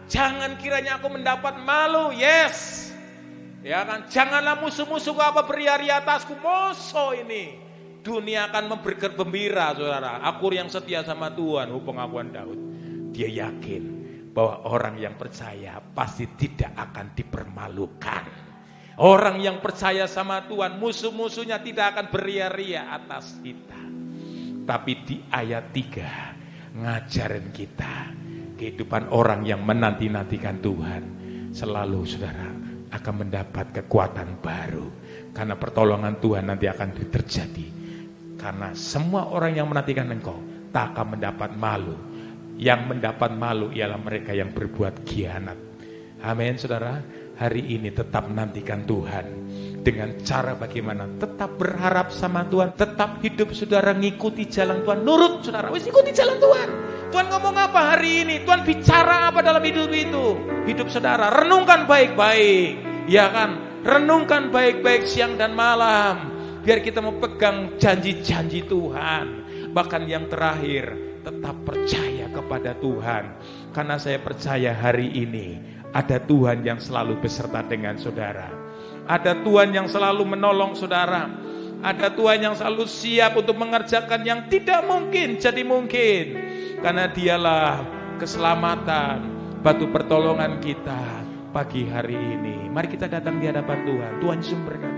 A: Jangan kiranya aku mendapat malu. Yes. Ya kan, janganlah musuh-musuhku apa beriari atasku. Moso ini dunia akan bergembira saudara. Aku yang setia sama Tuhan. Pengakuan Daud. Dia yakin bahwa orang yang percaya pasti tidak akan dipermalukan. Orang yang percaya sama Tuhan, musuh-musuhnya tidak akan beria-ria atas kita. Tapi di ayat 3 ngajarin kita kehidupan orang yang menanti-nantikan Tuhan selalu saudara akan mendapat kekuatan baru, karena pertolongan Tuhan nanti akan terjadi. Karena semua orang yang menantikan engkau tak akan mendapat malu. Yang mendapat malu ialah mereka yang berbuat khianat. Amin saudara. Hari ini tetap menantikan Tuhan dengan cara bagaimana? Tetap berharap sama Tuhan, tetap hidup saudara ngikuti jalan Tuhan, nurut saudara, wis ikuti jalan Tuhan. Tuhan ngomong apa hari ini? Tuhan bicara apa dalam hidup itu? Hidup saudara, renungkan baik-baik, ya kan? Renungkan baik-baik siang dan malam, biar kita mau pegang janji-janji Tuhan. Bahkan yang terakhir, tetap percaya kepada Tuhan, karena saya percaya hari ini ada Tuhan yang selalu beserta dengan saudara. Ada Tuhan yang selalu menolong saudara. Ada Tuhan yang selalu siap untuk mengerjakan yang tidak mungkin jadi mungkin. Karena dialah keselamatan, batu pertolongan kita pagi hari ini. Mari kita datang di hadapan Tuhan. Tuhan sumberkan.